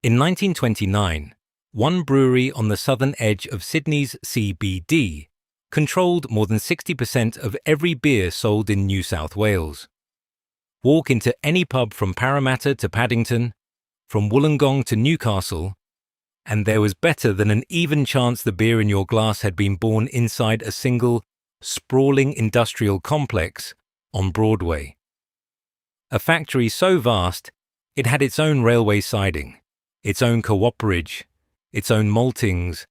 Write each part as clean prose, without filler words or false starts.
In 1929, one brewery on the southern edge of Sydney's CBD controlled more than 60% of every beer sold in New South Wales. Walk into any pub from Parramatta to Paddington, from Wollongong to Newcastle, and there was better than an even chance the beer in your glass had been born inside a single, sprawling industrial complex on Broadway. A factory so vast, it had its own railway siding, its own cooperage, its own maltings,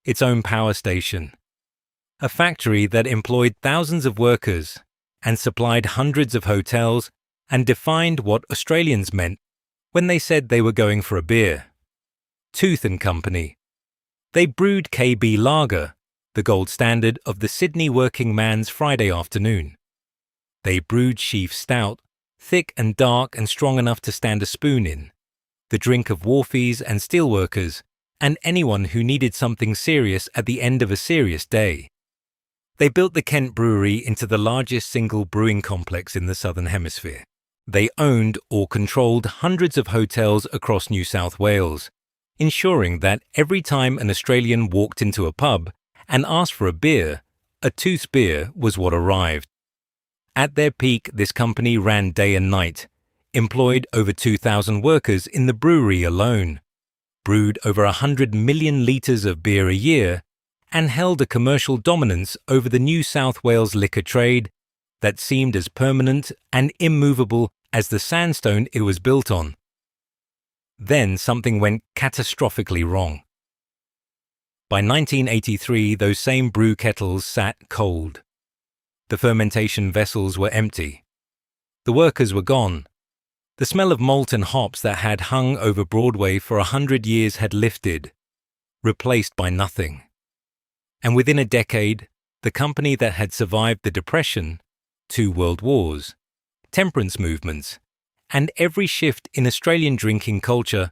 its own power station. A factory that employed thousands of workers and supplied hundreds of hotels and defined what Australians meant when they said they were going for a beer. Tooth and Company. They brewed KB Lager, the gold standard of the Sydney working man's Friday afternoon. They brewed Sheaf Stout, thick and dark and strong enough to stand a spoon in, the drink of wharfies and steelworkers, and anyone who needed something serious at the end of a serious day. They built the Kent Brewery into the largest single brewing complex in the Southern Hemisphere. They owned or controlled hundreds of hotels across New South Wales, ensuring that every time an Australian walked into a pub and asked for a beer, a Tooth's beer was what arrived. At their peak, this company ran day and night, employed over 2,000 workers in the brewery alone, brewed over 100 million litres of beer a year, and held a commercial dominance over the New South Wales liquor trade that seemed as permanent and immovable as the sandstone it was built on. Then something went catastrophically wrong. By 1983, those same brew kettles sat cold. The fermentation vessels were empty. The workers were gone. The smell of malt and hops that had hung over Broadway for 100 years had lifted, replaced by nothing. And within a decade, the company that had survived the Depression, 2 world wars, temperance movements, and every shift in Australian drinking culture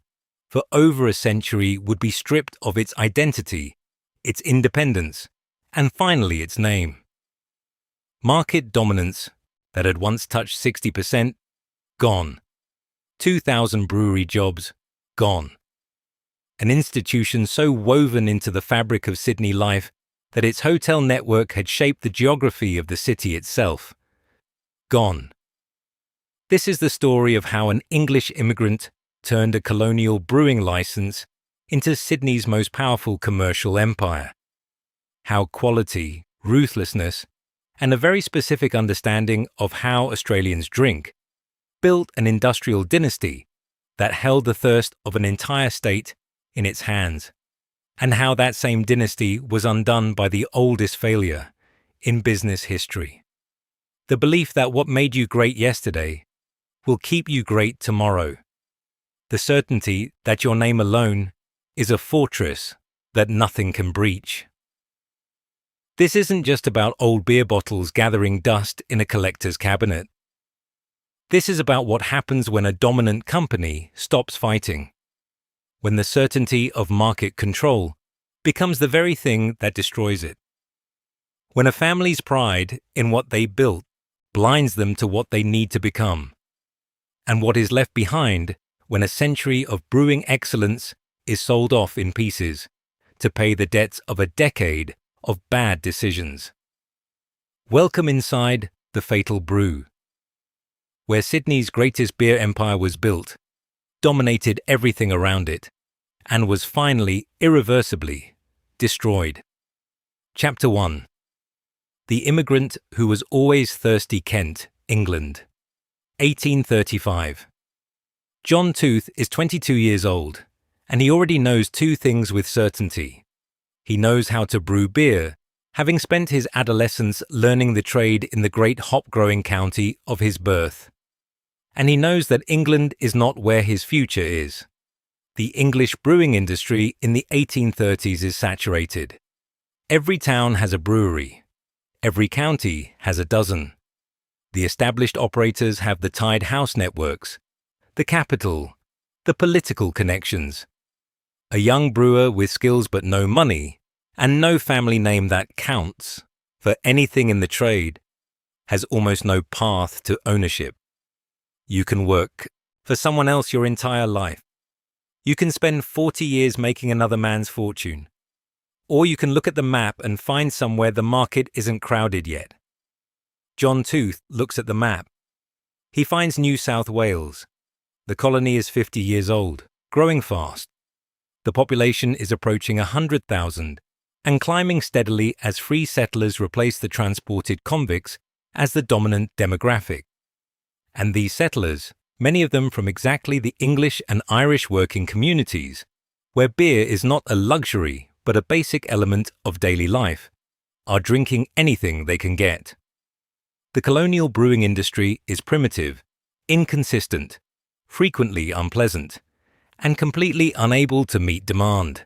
for over a century would be stripped of its identity, its independence, and finally its name. Market dominance that had once touched 60%, gone. 2,000 brewery jobs, gone. An institution so woven into the fabric of Sydney life that its hotel network had shaped the geography of the city itself, gone. This is the story of how an English immigrant turned a colonial brewing license into Sydney's most powerful commercial empire. How quality, ruthlessness, and a very specific understanding of how Australians drink built an industrial dynasty that held the thirst of an entire state in its hands, and how that same dynasty was undone by the oldest failure in business history. The belief that what made you great yesterday will keep you great tomorrow. The certainty that your name alone is a fortress that nothing can breach. This isn't just about old beer bottles gathering dust in a collector's cabinet. This is about what happens when a dominant company stops fighting, when the certainty of market control becomes the very thing that destroys it. When a family's pride in what they built blinds them to what they need to become, and what is left behind when a century of brewing excellence is sold off in pieces to pay the debts of a decade of bad decisions. Welcome inside the fatal brew, where Sydney's greatest beer empire was built, dominated everything around it, and was finally irreversibly destroyed. Chapter 1. The Immigrant Who Was Always Thirsty, Kent, England, 1835. John Tooth is 22 years old, and he already knows 2 things with certainty. He knows how to brew beer, having spent his adolescence learning the trade in the great hop-growing county of his birth. And he knows that England is not where his future is. The English brewing industry in the 1830s is saturated. Every town has a brewery. Every county has a dozen. The established operators have the tied house networks, the capital, the political connections. A young brewer with skills but no money, and no family name that counts for anything in the trade, has almost no path to ownership. You can work for someone else your entire life, You can spend 40 years making another man's fortune. Or you can look at the map and find somewhere the market isn't crowded yet. John Tooth looks at the map. He finds New South Wales. The colony is 50 years old, growing fast. The population is approaching 100,000 and climbing steadily as free settlers replace the transported convicts as the dominant demographic. And these settlers, many of them from exactly the English and Irish working communities, where beer is not a luxury but a basic element of daily life, are drinking anything they can get. The colonial brewing industry is primitive, inconsistent, frequently unpleasant, and completely unable to meet demand.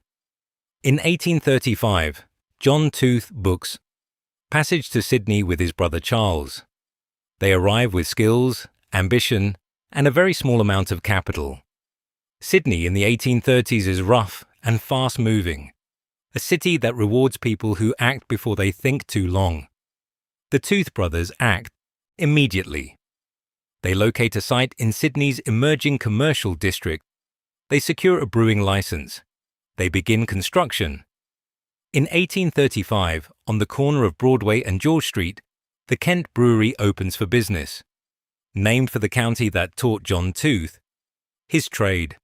In 1835, John Tooth books passage to Sydney with his brother Charles. They arrive with skills, ambition, and a very small amount of capital. Sydney in the 1830s is rough and fast-moving, a city that rewards people who act before they think too long. The Tooth brothers act immediately. They locate a site in Sydney's emerging commercial district. They secure a brewing license. They begin construction. In 1835, on the corner of Broadway and George Street, the Kent Brewery opens for business. Named for the county that taught John Tooth his trade.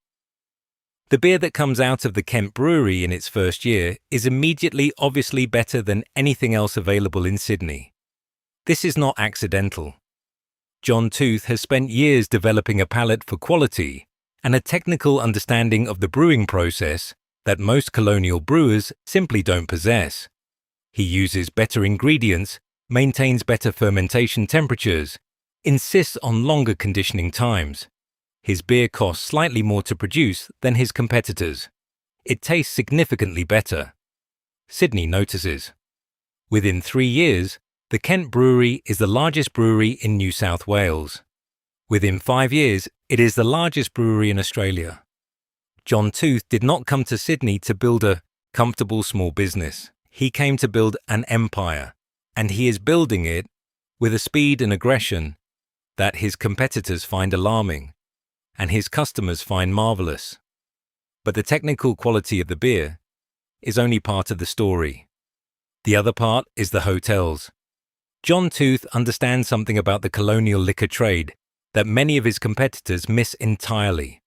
The beer that comes out of the Kent Brewery in its first year is immediately obviously better than anything else available in Sydney. This is not accidental. John Tooth has spent years developing a palate for quality and a technical understanding of the brewing process that most colonial brewers simply don't possess. He uses better ingredients, maintains better fermentation temperatures, insists on longer conditioning times. His beer costs slightly more to produce than his competitors. It tastes significantly better. Sydney notices. Within 3 years, the Kent Brewery is the largest brewery in New South Wales. Within 5 years, it is the largest brewery in Australia. John Tooth did not come to Sydney to build a comfortable small business. He came to build an empire, and he is building it with a speed and aggression that his competitors find alarming and his customers find marvelous. But the technical quality of the beer is only part of the story. The other part is the hotels. John Tooth understands something about the colonial liquor trade that many of his competitors miss entirely.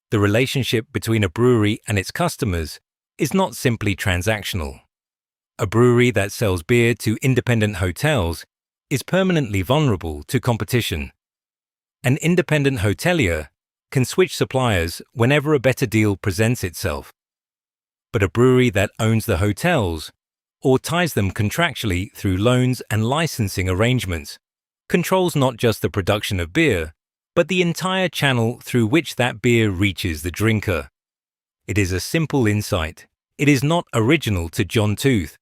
The relationship between a brewery and its customers is not simply transactional. A brewery that sells beer to independent hotels is permanently vulnerable to competition. An independent hotelier can switch suppliers whenever a better deal presents itself. But a brewery that owns the hotels or ties them contractually through loans and licensing arrangements controls not just the production of beer, but the entire channel through which that beer reaches the drinker. It is a simple insight. It is not original to John Tooth.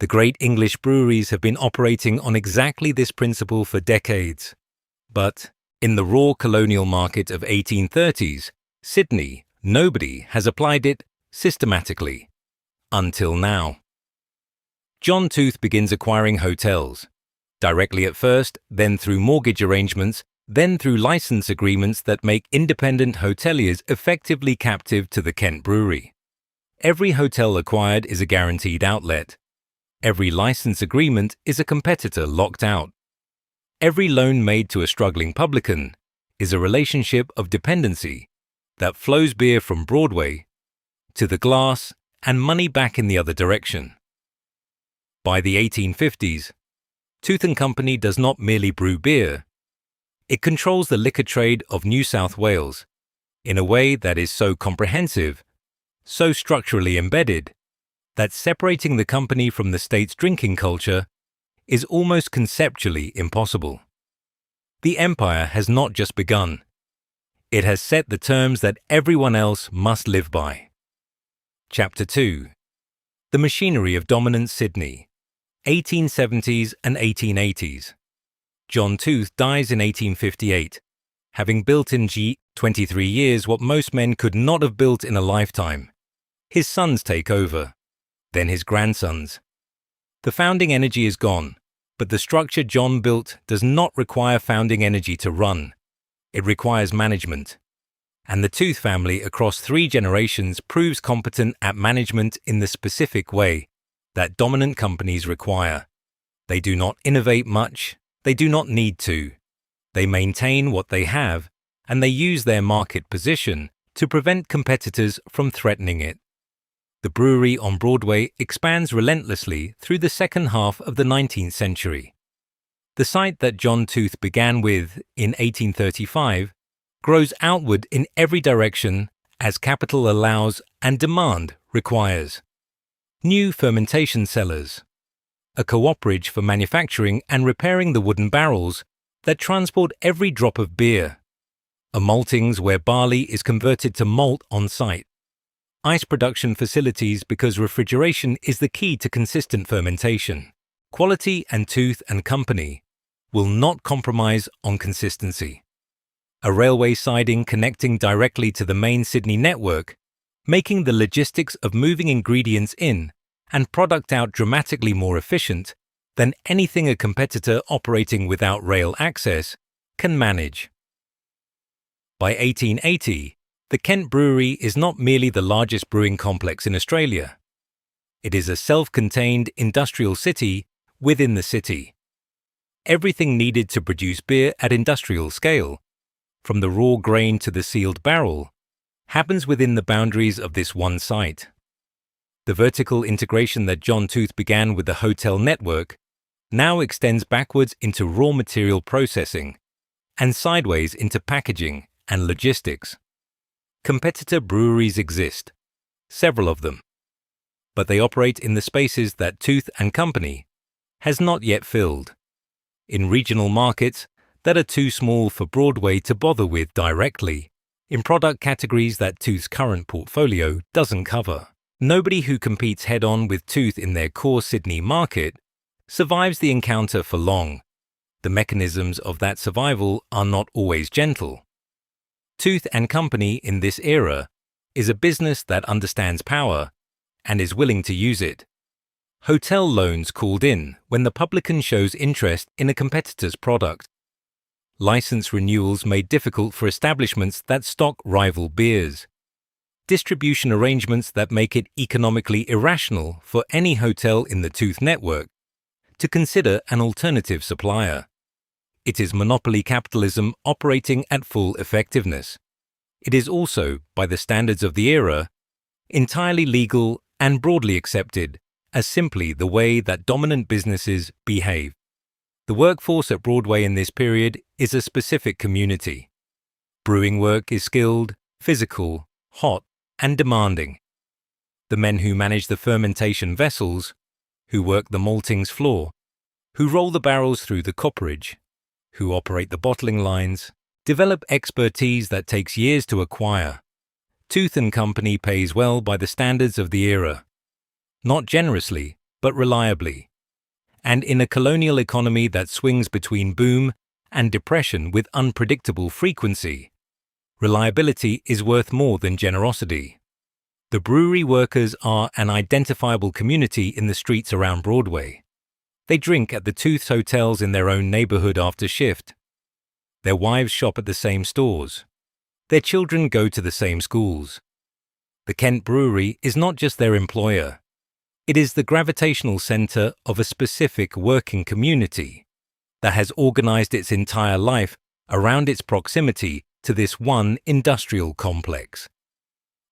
The great English breweries have been operating on exactly this principle for decades. But in the raw colonial market of 1830s, Sydney, nobody has applied it systematically. Until now. John Tooth begins acquiring hotels, directly at first, then through mortgage arrangements, then through license agreements that make independent hoteliers effectively captive to the Kent Brewery. Every hotel acquired is a guaranteed outlet. Every license agreement is a competitor locked out. Every loan made to a struggling publican is a relationship of dependency that flows beer from Broadway to the glass and money back in the other direction. By the 1850s, Tooth & Company does not merely brew beer. It controls the liquor trade of New South Wales in a way that is so comprehensive, so structurally embedded, that separating the company from the state's drinking culture is almost conceptually impossible. The empire has not just begun. It has set the terms that everyone else must live by. Chapter 2. The Machinery of Dominant Sydney, 1870s and 1880s. John Tooth dies in 1858, having built in 23 years what most men could not have built in a lifetime. His sons take over, then his grandsons. The founding energy is gone, but the structure John built does not require founding energy to run. It requires management. and the Tooth family across 3 generations proves competent at management in the specific way that dominant companies require. They do not innovate much, they do not need to. They maintain what they have, and they use their market position to prevent competitors from threatening it. The brewery on Broadway expands relentlessly through the second half of the 19th century. The site that John Tooth began with in 1835 grows outward in every direction as capital allows and demand requires. New fermentation cellars, a cooperage for manufacturing and repairing the wooden barrels that transport every drop of beer, a maltings where barley is converted to malt on site, ice production facilities because refrigeration is the key to consistent fermentation. Quality and Tooth and Company will not compromise on consistency. A railway siding connecting directly to the main Sydney network, making the logistics of moving ingredients in and product out dramatically more efficient than anything a competitor operating without rail access can manage. By 1880, the Kent Brewery is not merely the largest brewing complex in Australia. It is a self-contained industrial city within the city. Everything needed to produce beer at industrial scale, from the raw grain to the sealed barrel, happens within the boundaries of this one site. The vertical integration that John Tooth began with the hotel network now extends backwards into raw material processing and sideways into packaging and logistics. Competitor breweries exist, several of them, but they operate in the spaces that Tooth and Company has not yet filled, in regional markets that are too small for Broadway to bother with directly, in product categories that Tooth's current portfolio doesn't cover. Nobody who competes head-on with Tooth in their core Sydney market survives the encounter for long. The mechanisms of that survival are not always gentle. Tooth and Company in this era is a business that understands power and is willing to use it. Hotel loans called in when the publican shows interest in a competitor's product. License renewals made difficult for establishments that stock rival beers. Distribution arrangements that make it economically irrational for any hotel in the Tooth network to consider an alternative supplier. It is monopoly capitalism operating at full effectiveness. It is also, by the standards of the era, entirely legal and broadly accepted as simply the way that dominant businesses behave. The workforce at Broadway in this period is a specific community. Brewing work is skilled, physical, hot, and demanding. The men who manage the fermentation vessels, who work the maltings floor, who roll the barrels through the copperage, who operate the bottling lines, develop expertise that takes years to acquire. Tooth and Company pays well by the standards of the era. Not generously, but reliably. And in a colonial economy that swings between boom and depression with unpredictable frequency, reliability is worth more than generosity. The brewery workers are an identifiable community in the streets around Broadway. They drink at the Tooth hotels in their own neighborhood after shift. Their wives shop at the same stores. Their children go to the same schools. The Kent Brewery is not just their employer. It is the gravitational center of a specific working community that has organized its entire life around its proximity to this one industrial complex.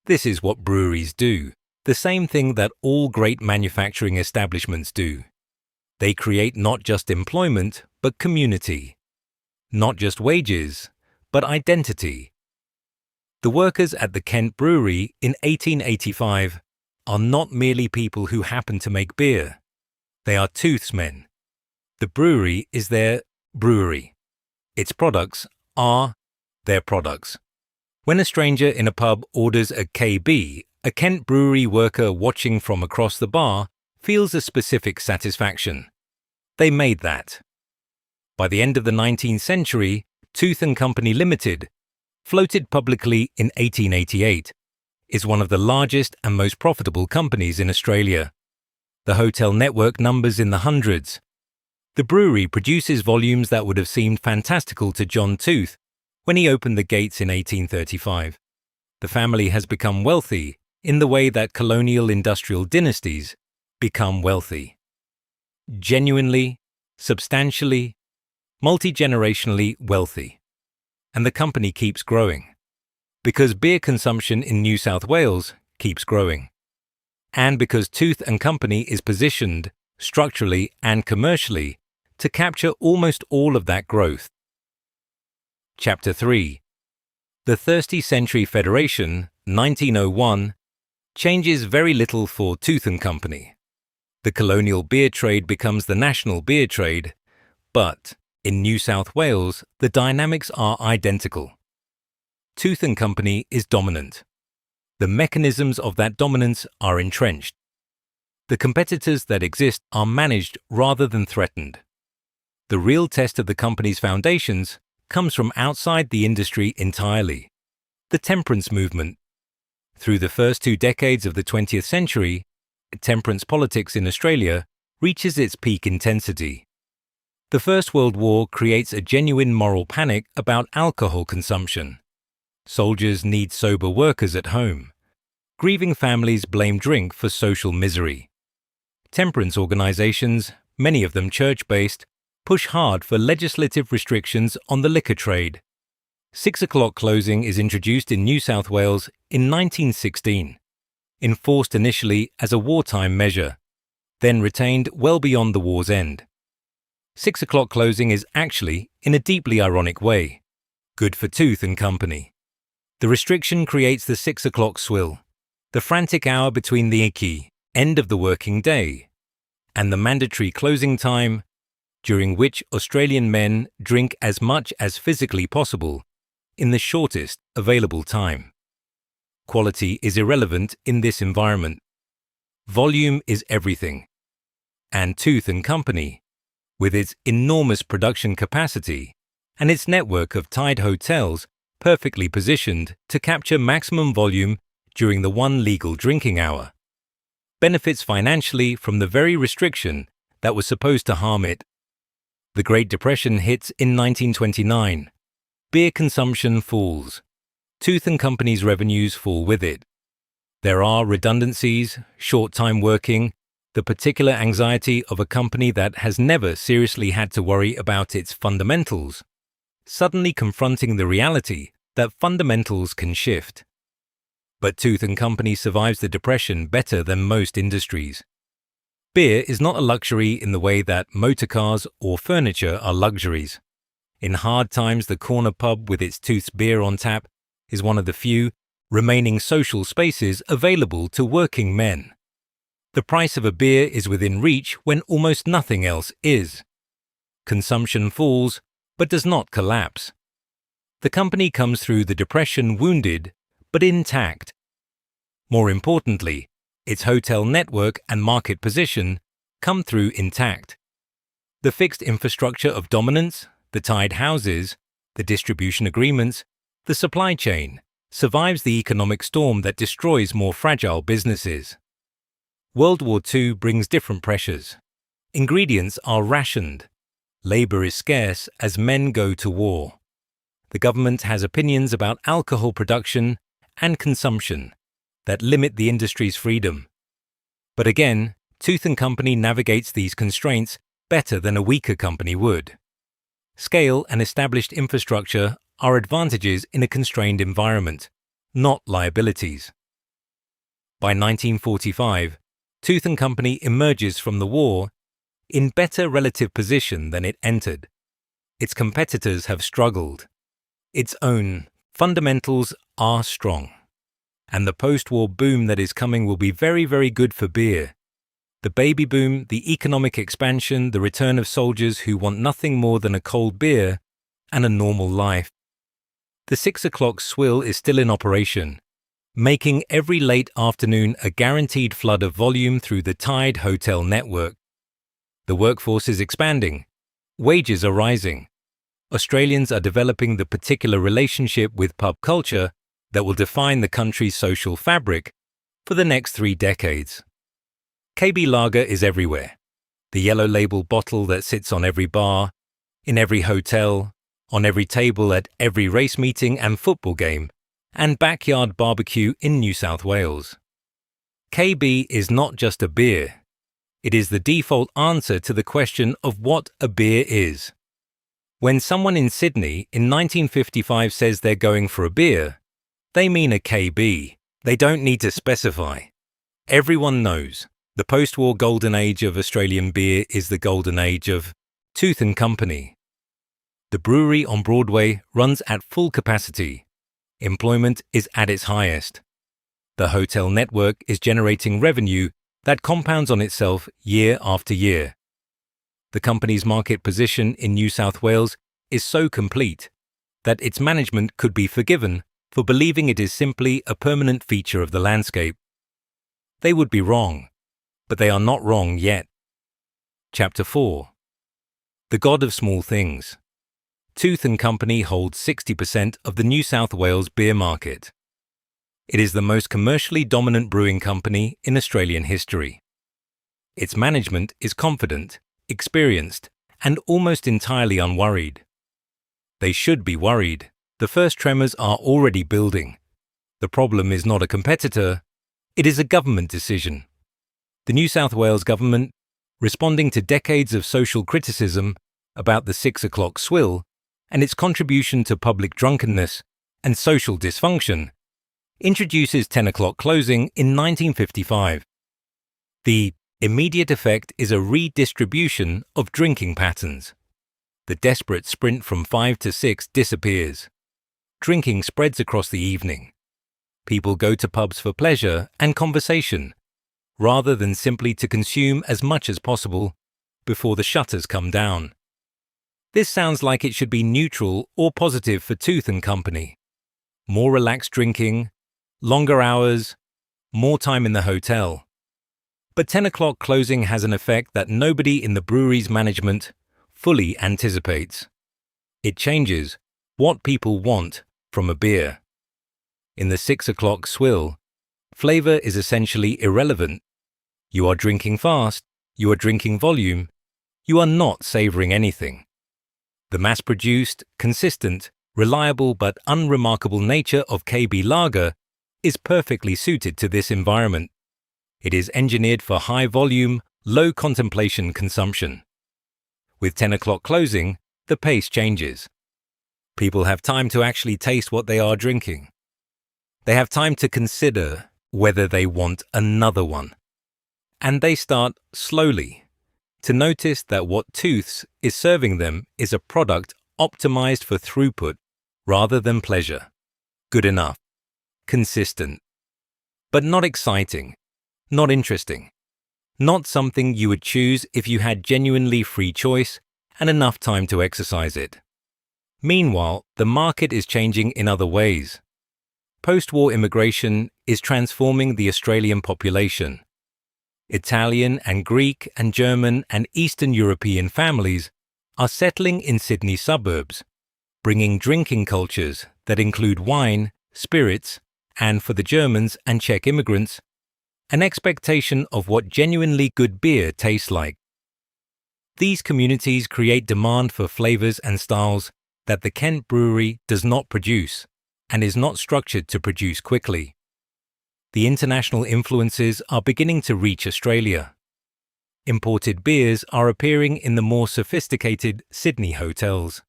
This is what breweries do, the same thing that all great manufacturing establishments do. They create not just employment, but community. Not just wages, but identity. The workers at the Kent Brewery in 1885 are not merely people who happen to make beer. They are Tooth's men. The brewery is their brewery. Its products are their products. When a stranger in a pub orders a KB, a Kent Brewery worker watching from across the bar feels a specific satisfaction. They made that. By the end of the 19th century, Tooth and Company Limited, floated publicly in 1888, is one of the largest and most profitable companies in Australia. The hotel network numbers in the hundreds. The brewery produces volumes that would have seemed fantastical to John Tooth when he opened the gates in 1835. The family has become wealthy in the way that colonial industrial dynasties become wealthy. Genuinely, substantially, multi-generationally wealthy. And the company keeps growing. Because beer consumption in New South Wales keeps growing. And because Tooth & Company is positioned, structurally and commercially, to capture almost all of that growth. Chapter 3. The Thirsty Century Federation, 1901, changes very little for Tooth & Company. The colonial beer trade becomes the national beer trade, but in New South Wales, the dynamics are identical. Tooth & Company is dominant. The mechanisms of that dominance are entrenched. The competitors that exist are managed rather than threatened. The real test of the company's foundations comes from outside the industry entirely. The temperance movement. Through the first 2 decades of the 20th century, temperance politics in Australia reaches its peak intensity. The First World War creates a genuine moral panic about alcohol consumption. Soldiers need sober workers at home. Grieving families blame drink for social misery. Temperance organizations, many of them church-based, push hard for legislative restrictions on the liquor trade. 6 o'clock closing is introduced in New South Wales in 1916, enforced initially as a wartime measure, then retained well beyond the war's end. 6 o'clock closing is actually, in a deeply ironic way, good for Tooth & Company. The restriction creates the 6 o'clock swill, the frantic hour between the icky end of the working day and the mandatory closing time, during which Australian men drink as much as physically possible in the shortest available time. Quality is irrelevant in this environment. Volume is everything. And Tooth & Company, with its enormous production capacity and its network of tied hotels perfectly positioned to capture maximum volume during the one legal drinking hour, benefits financially from the very restriction that was supposed to harm it. The Great Depression hits in 1929. Beer consumption falls. Tooth & Company's revenues fall with it. There are redundancies, short-time working, the particular anxiety of a company that has never seriously had to worry about its fundamentals, suddenly confronting the reality that fundamentals can shift. But Tooth & Company survives the Depression better than most industries. Beer is not a luxury in the way that motor cars or furniture are luxuries. In hard times, the corner pub with its Tooth's beer on tap is one of the few remaining social spaces available to working men. The price of a beer is within reach when almost nothing else is. Consumption falls, but does not collapse. The company comes through the Depression wounded, but intact. More importantly, its hotel network and market position come through intact. The fixed infrastructure of dominance, the tied houses, the distribution agreements, the supply chain, survives the economic storm that destroys more fragile businesses. World War II brings different pressures. Ingredients are rationed. Labor is scarce as men go to war. The government has opinions about alcohol production and consumption that limit the industry's freedom. But again, Tooth & Company navigates these constraints better than a weaker company would. Scale and established infrastructure are advantages in a constrained environment, not liabilities. By 1945, Tooth & Company emerges from the war in better relative position than it entered. Its competitors have struggled. Its own fundamentals are strong. And the post-war boom that is coming will be very, very good for beer. The baby boom, the economic expansion, the return of soldiers who want nothing more than a cold beer and a normal life. The 6 o'clock swill is still in operation, making every late afternoon a guaranteed flood of volume through the tied hotel network. The workforce is expanding. Wages are rising. Australians are developing the particular relationship with pub culture that will define the country's social fabric for the next 3 decades. KB Lager is everywhere. The yellow label bottle that sits on every bar, in every hotel, on every table at every race meeting and football game, and backyard barbecue in New South Wales. KB is not just a beer. It is the default answer to the question of what a beer is. When someone in Sydney in 1955 says they're going for a beer, they mean a KB. They don't need to specify. Everyone knows the post-war golden age of Australian beer is the golden age of Tooth & Company. The brewery on Broadway runs at full capacity. Employment is at its highest. The hotel network is generating revenue that compounds on itself year after year. The company's market position in New South Wales is so complete that its management could be forgiven for believing it is simply a permanent feature of the landscape. They would be wrong, but they are not wrong yet. Chapter 4. The God of Small Things. Tooth & Company holds 60% of the New South Wales beer market. It is the most commercially dominant brewing company in Australian history. Its management is confident, experienced, and almost entirely unworried. They should be worried. The first tremors are already building. The problem is not a competitor, it is a government decision. The New South Wales government, responding to decades of social criticism about the 6 o'clock swill and its contribution to public drunkenness and social dysfunction, introduces 10 o'clock closing in 1955. The immediate effect is a redistribution of drinking patterns. The desperate sprint from 5 to 6 disappears. Drinking spreads across the evening. People go to pubs for pleasure and conversation, rather than simply to consume as much as possible before the shutters come down. This sounds like it should be neutral or positive for Tooth & Company. More relaxed drinking, longer hours, more time in the hotel. But 10 o'clock closing has an effect that nobody in the brewery's management fully anticipates. It changes what people want from a beer. In the 6 o'clock swill, flavor is essentially irrelevant. You are drinking fast, you are drinking volume, you are not savoring anything. The mass-produced, consistent, reliable but unremarkable nature of KB Lager is perfectly suited to this environment. It is engineered for high-volume, low-contemplation consumption. With 10 o'clock closing, the pace changes. People have time to actually taste what they are drinking. They have time to consider whether they want another one. And they start slowly to notice that what Tooth's is serving them is a product optimized for throughput rather than pleasure. Good enough. Consistent. But not exciting. Not interesting. Not something you would choose if you had genuinely free choice and enough time to exercise it. Meanwhile, the market is changing in other ways. Post-war immigration is transforming the Australian population. Italian and Greek and German and Eastern European families are settling in Sydney suburbs, bringing drinking cultures that include wine, spirits, and for the Germans and Czech immigrants, an expectation of what genuinely good beer tastes like. These communities create demand for flavors and styles that the Kent Brewery does not produce and is not structured to produce quickly. The international influences are beginning to reach Australia. Imported beers are appearing in the more sophisticated Sydney hotels.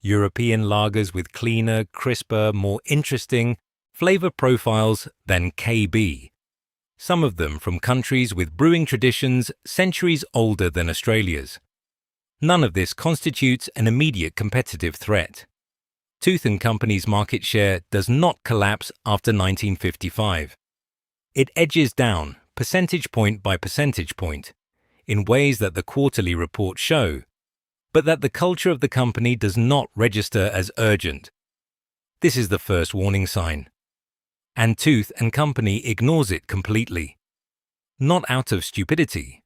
European lagers with cleaner, crisper, more interesting flavor profiles than KB. Some of them from countries with brewing traditions centuries older than Australia's. None of this constitutes an immediate competitive threat. Tooth & Company's market share does not collapse after 1955. It edges down, percentage point by percentage point, in ways that the quarterly reports show, but that the culture of the company does not register as urgent. This is the first warning sign. And Tooth & Company ignores it completely. Not out of stupidity.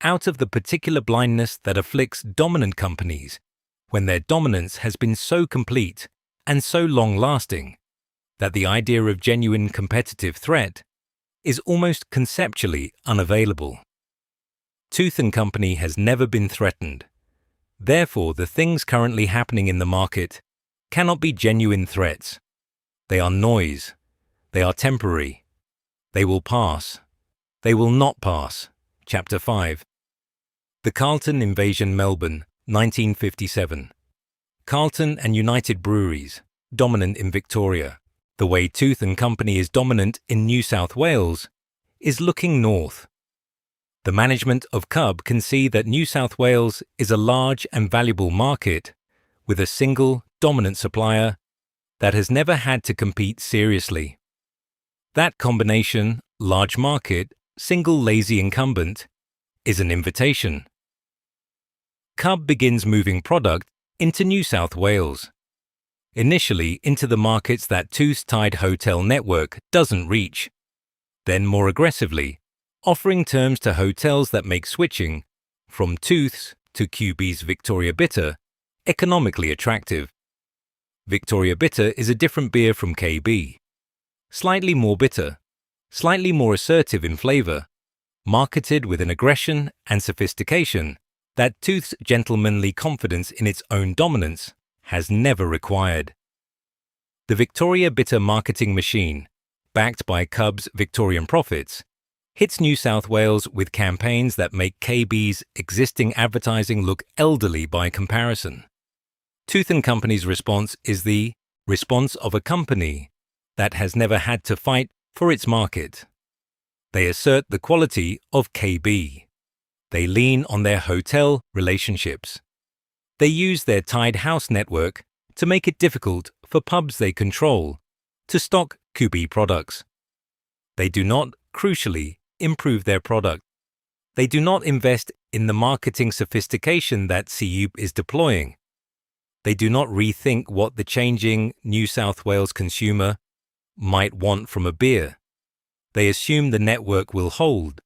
Out of the particular blindness that afflicts dominant companies when their dominance has been so complete and so long-lasting that the idea of genuine competitive threat is almost conceptually unavailable. Tooth & Company has never been threatened. Therefore, the things currently happening in the market cannot be genuine threats. They are noise. They are temporary. They will pass. They will not pass. Chapter 5. The Carlton Invasion, Melbourne, 1957. Carlton and United Breweries, dominant in Victoria. The way Tooth and Company is dominant in New South Wales is looking north. The management of Cub can see that New South Wales is a large and valuable market with a single dominant supplier that has never had to compete seriously. That combination, large market, single lazy incumbent, is an invitation. Cub begins moving product into New South Wales, initially into the markets that Tooth's Tide hotel network doesn't reach, then more aggressively, offering terms to hotels that make switching from Tooth's to QB's Victoria Bitter economically attractive. Victoria Bitter is a different beer from KB. Slightly more bitter, slightly more assertive in flavour, marketed with an aggression and sophistication that Tooth's gentlemanly confidence in its own dominance has never required. The Victoria Bitter marketing machine, backed by Cub's Victorian profits, hits New South Wales with campaigns that make KB's existing advertising look elderly by comparison. Tooth and Company's response is the response of a company that has never had to fight for its market. They assert the quality of KB. They lean on their hotel relationships. They use their Tide House network to make it difficult for pubs they control to stock QB products. They do not, crucially, improve their product. They do not invest in the marketing sophistication that CUB is deploying. They do not rethink what the changing New South Wales consumer might want from a beer. They assume the network will hold.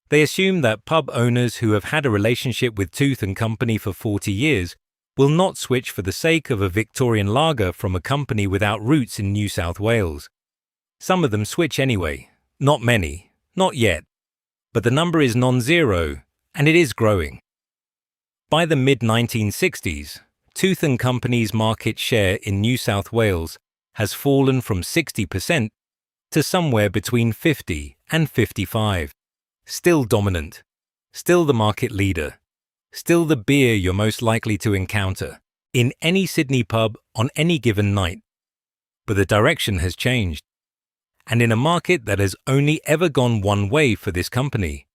They assume that pub owners who have had a relationship with Tooth and Company for 40 years will not switch for the sake of a Victorian lager from a company without roots in New South Wales. Some of them switch anyway, not many. Not yet, but the number is non-zero, and it is growing. By the mid-1960s, Tooth and Company's market share in New South Wales has fallen from 60% to somewhere between 50 and 55. Still dominant, still the market leader, still the beer you're most likely to encounter in any Sydney pub on any given night. But the direction has changed. And in a market that has only ever gone one way for this company,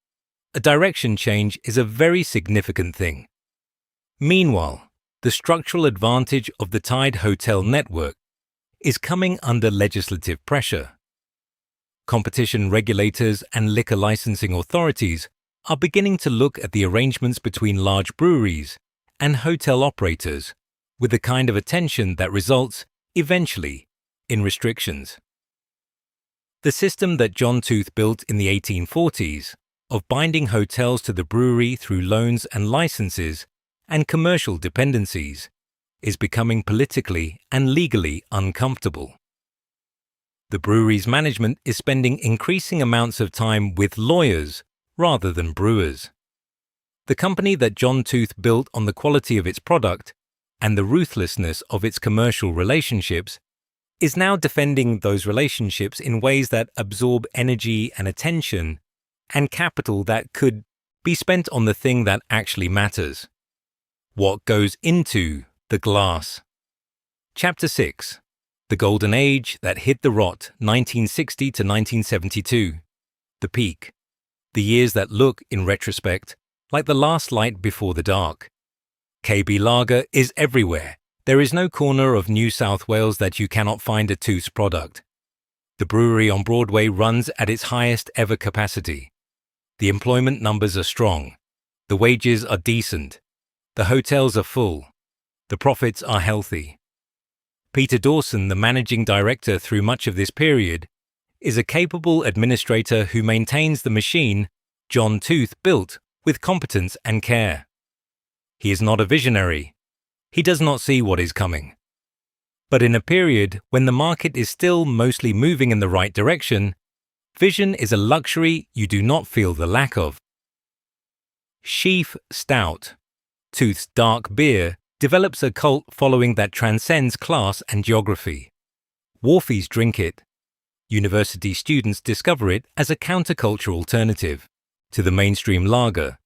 a direction change is a very significant thing. Meanwhile, the structural advantage of the Tide hotel network is coming under legislative pressure. Competition regulators and liquor licensing authorities are beginning to look at the arrangements between large breweries and hotel operators with the kind of attention that results, eventually, in restrictions. The system that John Tooth built in the 1840s of binding hotels to the brewery through loans and licenses and commercial dependencies is becoming politically and legally uncomfortable. The brewery's management is spending increasing amounts of time with lawyers rather than brewers. The company that John Tooth built on the quality of its product and the ruthlessness of its commercial relationships is now defending those relationships in ways that absorb energy and attention and capital that could be spent on the thing that actually matters. What goes into the glass? Chapter 6. The Golden Age that hit the rot, 1960 to 1972. The peak. The years that look, in retrospect, like the last light before the dark. KB Lager is everywhere. There is no corner of New South Wales that you cannot find a Tooth's product. The brewery on Broadway runs at its highest ever capacity. The employment numbers are strong. The wages are decent. The hotels are full. The profits are healthy. Peter Dawson, the managing director through much of this period, is a capable administrator who maintains the machine John Tooth built with competence and care. He is not a visionary. He does not see what is coming. But in a period when the market is still mostly moving in the right direction, vision is a luxury you do not feel the lack of. Sheaf Stout, Tooth's dark beer, develops a cult following that transcends class and geography. Wharfies drink it. University students discover it as a counterculture alternative to the mainstream lager.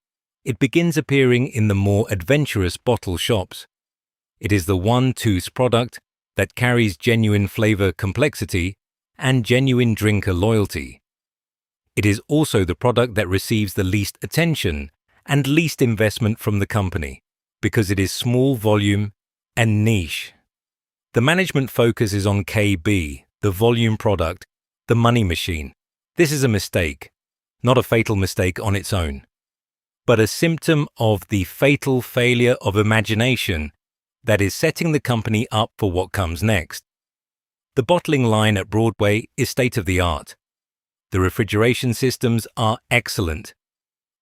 It begins appearing in the more adventurous bottle shops. It is the one Tooth's product that carries genuine flavor complexity and genuine drinker loyalty. It is also the product that receives the least attention and least investment from the company because it is small volume and niche. The management focus is on KB, the volume product, the money machine. This is a mistake, not a fatal mistake on its own, but a symptom of the fatal failure of imagination that is setting the company up for what comes next. The bottling line at Broadway is state-of-the-art. The refrigeration systems are excellent.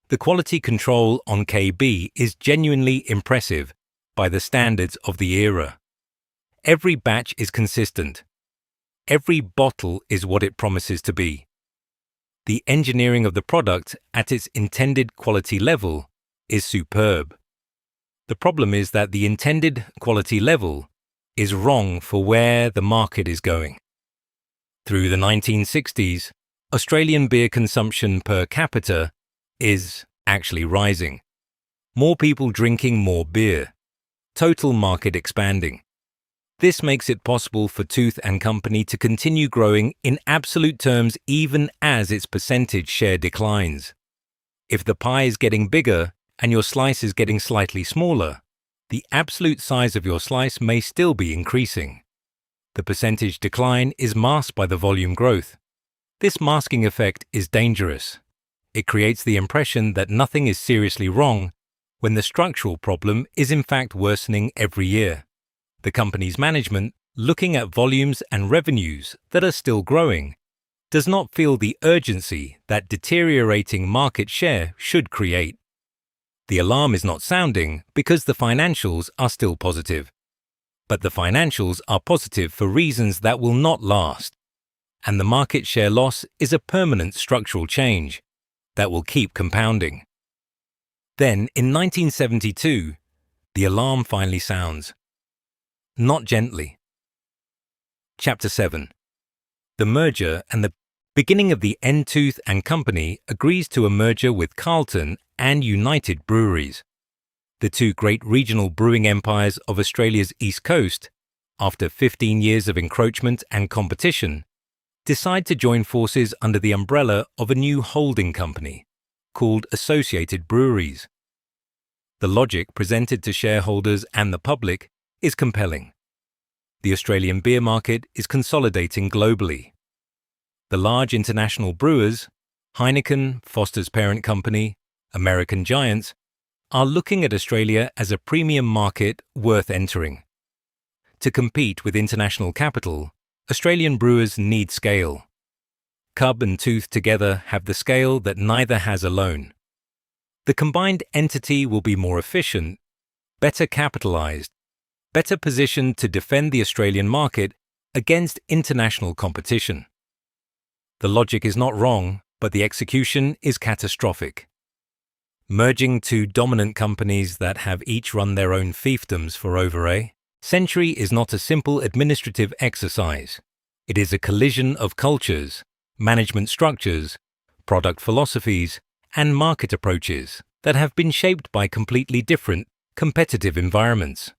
The quality control on KB is genuinely impressive by the standards of the era. Every batch is consistent. Every bottle is what it promises to be. The engineering of the product at its intended quality level is superb. The problem is that the intended quality level is wrong for where the market is going. Through the 1960s, Australian beer consumption per capita is actually rising. More people drinking more beer. Total market expanding. This makes it possible for Tooth & Company to continue growing in absolute terms even as its percentage share declines. If the pie is getting bigger and your slice is getting slightly smaller, the absolute size of your slice may still be increasing. The percentage decline is masked by the volume growth. This masking effect is dangerous. It creates the impression that nothing is seriously wrong when the structural problem is in fact worsening every year. The company's management, looking at volumes and revenues that are still growing, does not feel the urgency that deteriorating market share should create. The alarm is not sounding because the financials are still positive. But the financials are positive for reasons that will not last, and the market share loss is a permanent structural change that will keep compounding. Then, in 1972, the alarm finally sounds. Not gently. Chapter 7. The merger and the beginning of the Tooth & Company agrees to a merger with Carlton and United Breweries. The two great regional brewing empires of Australia's East Coast, after 15 years of encroachment and competition, decide to join forces under the umbrella of a new holding company called Associated Breweries. The logic presented to shareholders and the public is compelling. The Australian beer market is consolidating globally. The large international brewers, Heineken, Foster's parent company, American giants, are looking at Australia as a premium market worth entering. To compete with international capital, Australian brewers need scale. Cub and Tooth together have the scale that neither has alone. The combined entity will be more efficient, better capitalized, better positioned to defend the Australian market against international competition. The logic is not wrong, but the execution is catastrophic. Merging two dominant companies that have each run their own fiefdoms for over a century is not a simple administrative exercise. It is a collision of cultures, management structures, product philosophies, and market approaches that have been shaped by completely different, competitive environments.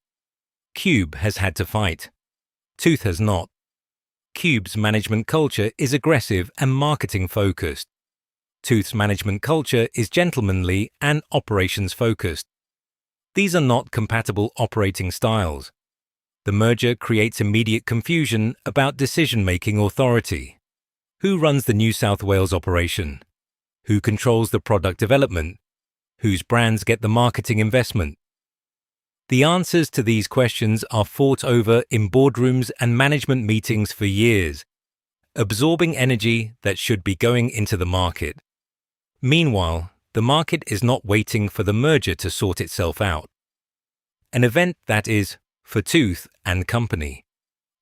Cube has had to fight. Tooth has not. Cube's management culture is aggressive and marketing-focused. Tooth's management culture is gentlemanly and operations-focused. These are not compatible operating styles. The merger creates immediate confusion about decision-making authority. Who runs the New South Wales operation? Who controls the product development? Whose brands get the marketing investment? The answers to these questions are fought over in boardrooms and management meetings for years, absorbing energy that should be going into the market. Meanwhile, the market is not waiting for the merger to sort itself out. An event that is, for Tooth & Company,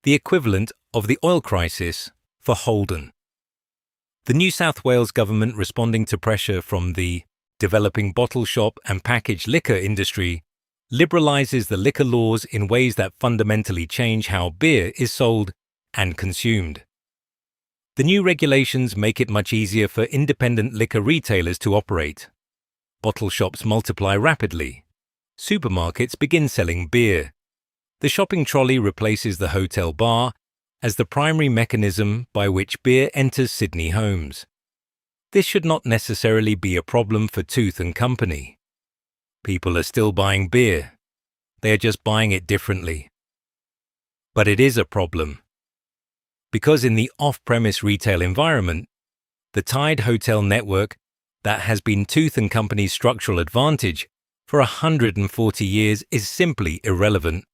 the equivalent of the oil crisis for Holden. The New South Wales government, responding to pressure from the developing bottle shop and packaged liquor industry, liberalises the liquor laws in ways that fundamentally change how beer is sold and consumed. The new regulations make it much easier for independent liquor retailers to operate. Bottle shops multiply rapidly. Supermarkets begin selling beer. The shopping trolley replaces the hotel bar as the primary mechanism by which beer enters Sydney homes. This should not necessarily be a problem for Tooth & Company. People are still buying beer. They are just buying it differently. But it is a problem. Because in the off-premise retail environment, the Tide Hotel network that has been Tooth & Company's structural advantage for 140 years is simply irrelevant.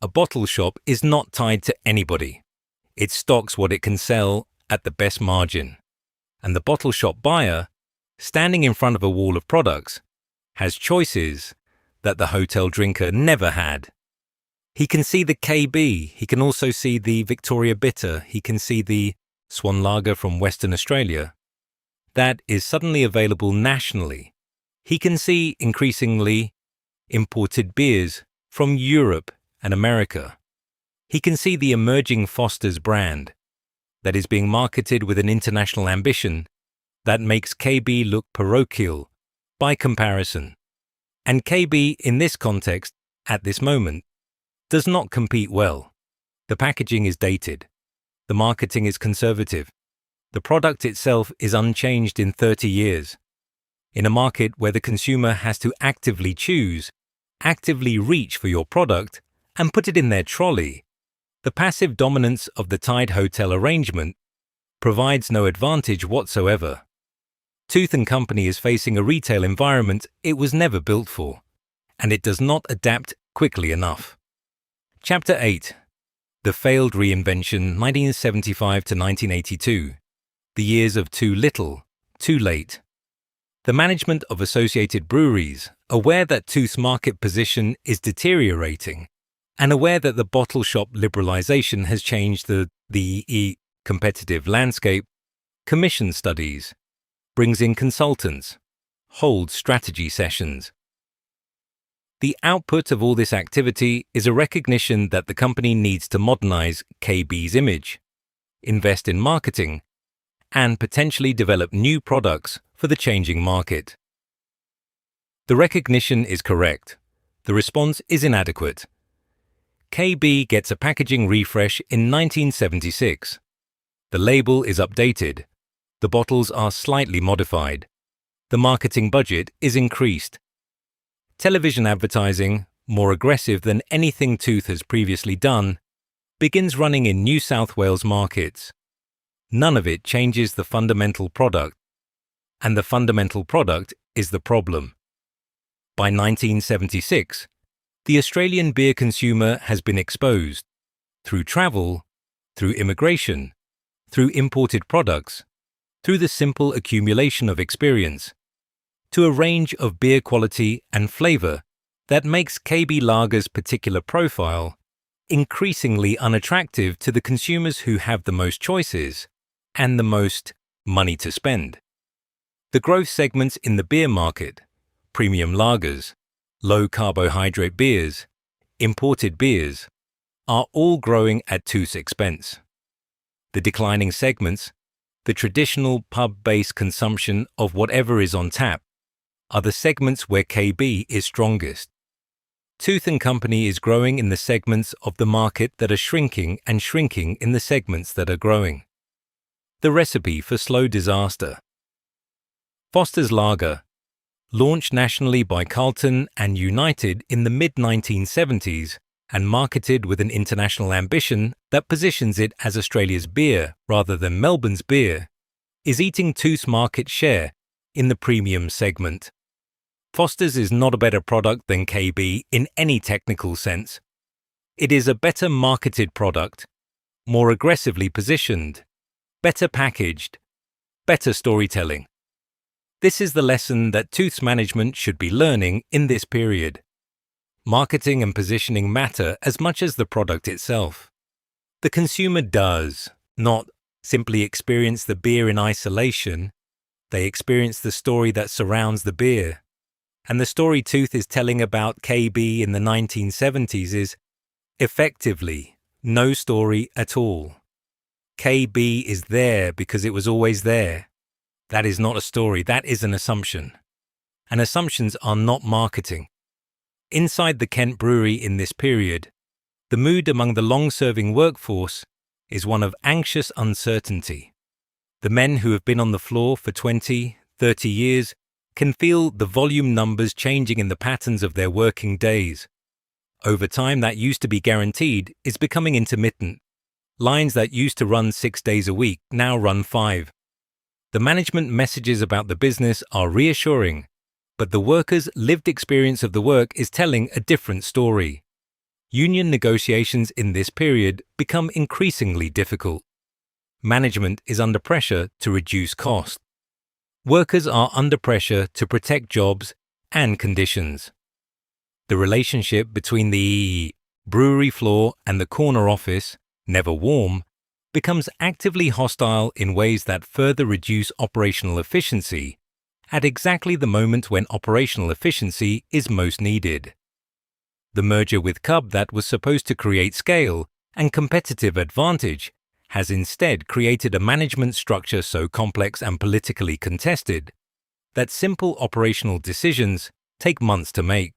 A bottle shop is not tied to anybody. It stocks what it can sell at the best margin. And the bottle shop buyer, standing in front of a wall of products, has choices that the hotel drinker never had. He can see the KB, he can also see the Victoria Bitter, he can see the Swan Lager from Western Australia. That is suddenly available nationally. He can see, increasingly, imported beers from Europe and America. He can see the emerging Foster's brand that is being marketed with an international ambition that makes KB look parochial by comparison. And KB, in this context, at this moment, does not compete well. The packaging is dated. The marketing is conservative. The product itself is unchanged in 30 years. In a market where the consumer has to actively choose, actively reach for your product, and put it in their trolley, the passive dominance of the Tide Hotel arrangement provides no advantage whatsoever. Tooth & Company is facing a retail environment it was never built for, and it does not adapt quickly enough. Chapter 8. The Failed Reinvention, 1975 to 1982. The Years of Too Little, Too Late. The management of associated breweries, aware that Tooth's market position is deteriorating, and aware that the bottle shop liberalization has changed the competitive landscape, commission studies, brings in consultants, holds strategy sessions. The output of all this activity is a recognition that the company needs to modernize KB's image, invest in marketing, and potentially develop new products for the changing market. The recognition is correct. The response is inadequate. KB gets a packaging refresh in 1976. The label is updated. The bottles are slightly modified. The marketing budget is increased. Television advertising, more aggressive than anything Tooth has previously done, begins running in New South Wales markets. None of it changes the fundamental product, and the fundamental product is the problem. By 1976, the Australian beer consumer has been exposed, through travel, through immigration, through imported products, through the simple accumulation of experience, to a range of beer quality and flavour that makes KB Lager's particular profile increasingly unattractive to the consumers who have the most choices and the most money to spend. The growth segments in the beer market, premium lagers, low-carbohydrate beers, imported beers, are all growing at Tooth's expense. The declining segments, the traditional pub-based consumption of whatever is on tap, are the segments where KB is strongest. Tooth & Company is growing in the segments of the market that are shrinking and shrinking in the segments that are growing. The recipe for slow disaster. Foster's Lager, launched nationally by Carlton and United in the mid-1970s and marketed with an international ambition that positions it as Australia's beer rather than Melbourne's beer, is eating Tooth's market share in the premium segment. Foster's is not a better product than KB in any technical sense. It is a better marketed product, more aggressively positioned, better packaged, better storytelling. This is the lesson that Tooth's management should be learning in this period. Marketing and positioning matter as much as the product itself. The consumer does not simply experience the beer in isolation, they experience the story that surrounds the beer. And the story Tooth is telling about KB in the 1970s is, effectively, no story at all. KB is there because it was always there. That is not a story, that is an assumption. And assumptions are not marketing. Inside the Kent Brewery in this period, the mood among the long-serving workforce is one of anxious uncertainty. The men who have been on the floor for 20, 30 years can feel the volume numbers changing in the patterns of their working days. Overtime that used to be guaranteed is becoming intermittent. Lines that used to run 6 days a week now run 5. The management messages about the business are reassuring, but the workers' lived experience of the work is telling a different story. Union negotiations in this period become increasingly difficult. Management is under pressure to reduce cost. Workers are under pressure to protect jobs and conditions. The relationship between the brewery floor and the corner office, never warm, becomes actively hostile in ways that further reduce operational efficiency at exactly the moment when operational efficiency is most needed. The merger with Cub that was supposed to create scale and competitive advantage has instead created a management structure so complex and politically contested that simple operational decisions take months to make.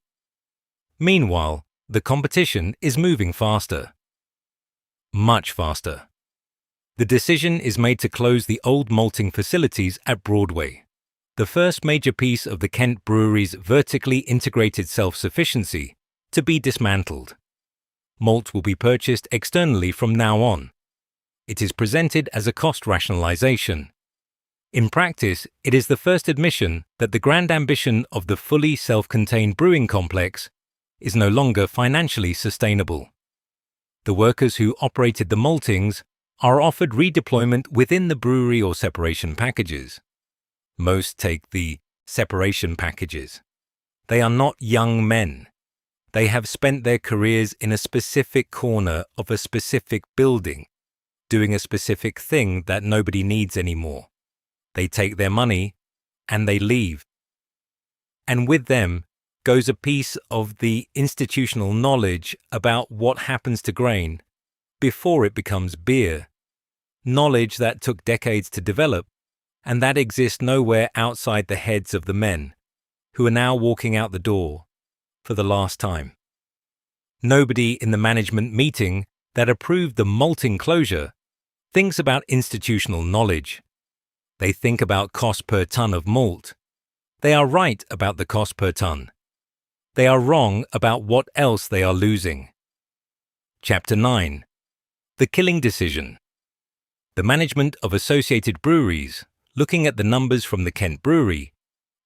Meanwhile, the competition is moving faster. Much faster. The decision is made to close the old malting facilities at Broadway, the first major piece of the Kent Brewery's vertically integrated self-sufficiency, to be dismantled. Malt will be purchased externally from now on. It is presented as a cost rationalization. In practice, it is the first admission that the grand ambition of the fully self-contained brewing complex is no longer financially sustainable. The workers who operated the maltings are offered redeployment within the brewery or separation packages. Most take the separation packages. They are not young men. They have spent their careers in a specific corner of a specific building, doing a specific thing that nobody needs anymore. They take their money and they leave. And with them goes a piece of the institutional knowledge about what happens to grain before it becomes beer. Knowledge that took decades to develop and that exists nowhere outside the heads of the men who are now walking out the door for the last time. Nobody in the management meeting that approved the malting closure thinks about institutional knowledge. They think about cost per ton of malt. They are right about the cost per ton. They are wrong about what else they are losing. Chapter 9. The Killing Decision. The management of associated breweries, looking at the numbers from the Kent Brewery,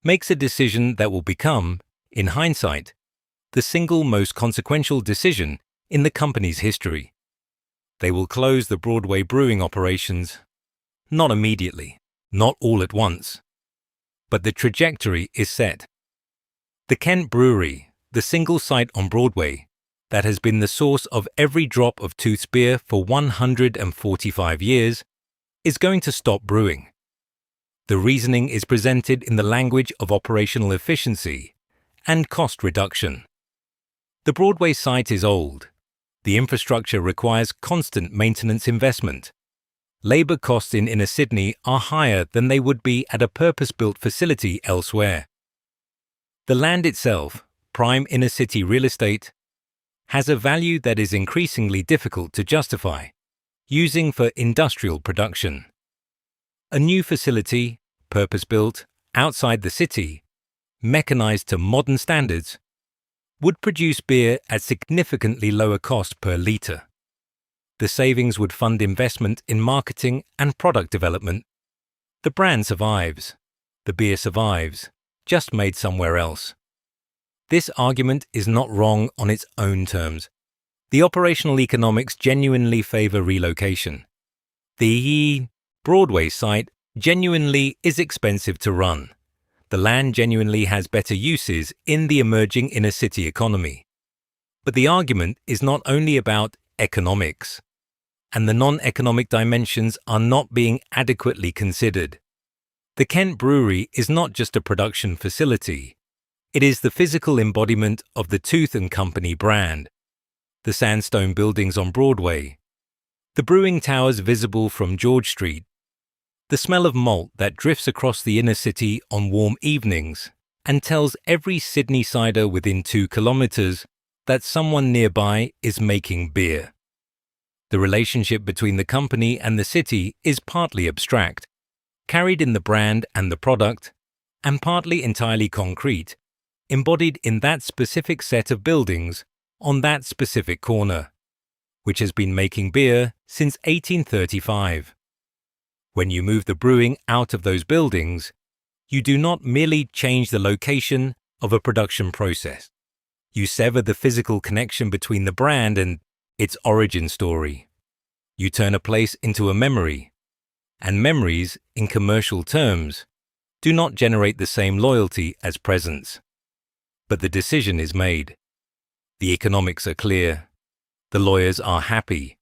makes a decision that will become, in hindsight, the single most consequential decision in the company's history. They will close the Broadway brewing operations, not immediately, not all at once, but the trajectory is set. The Kent Brewery, the single site on Broadway that has been the source of every drop of Tooth's beer for 145 years, is going to stop brewing. The reasoning is presented in the language of operational efficiency and cost reduction. The Broadway site is old. The infrastructure requires constant maintenance investment. Labor costs in inner Sydney are higher than they would be at a purpose-built facility elsewhere. The land itself, prime inner city real estate, has a value that is increasingly difficult to justify, using for industrial production. A new facility, purpose-built, outside the city, mechanized to modern standards, would produce beer at significantly lower cost per litre. The savings would fund investment in marketing and product development. The brand survives. The beer survives, just made somewhere else. This argument is not wrong on its own terms. The operational economics genuinely favour relocation. The Broadway site genuinely is expensive to run. The land genuinely has better uses in the emerging inner city economy. But the argument is not only about economics, and the non-economic dimensions are not being adequately considered. The Kent Brewery is not just a production facility. It is the physical embodiment of the Tooth & Company brand. The sandstone buildings on Broadway, The brewing towers visible from George Street, the smell of malt that drifts across the inner city on warm evenings and tells every Sydney-sider within 2 kilometers that someone nearby is making beer. The relationship between the company and the city is partly abstract, carried in the brand and the product, and partly entirely concrete, embodied in that specific set of buildings on that specific corner, which has been making beer since 1835. When you move the brewing out of those buildings, you do not merely change the location of a production process. You sever the physical connection between the brand and its origin story. You turn a place into a memory, and memories, in commercial terms, do not generate the same loyalty as presents. But the decision is made. The economics are clear. The lawyers are happy.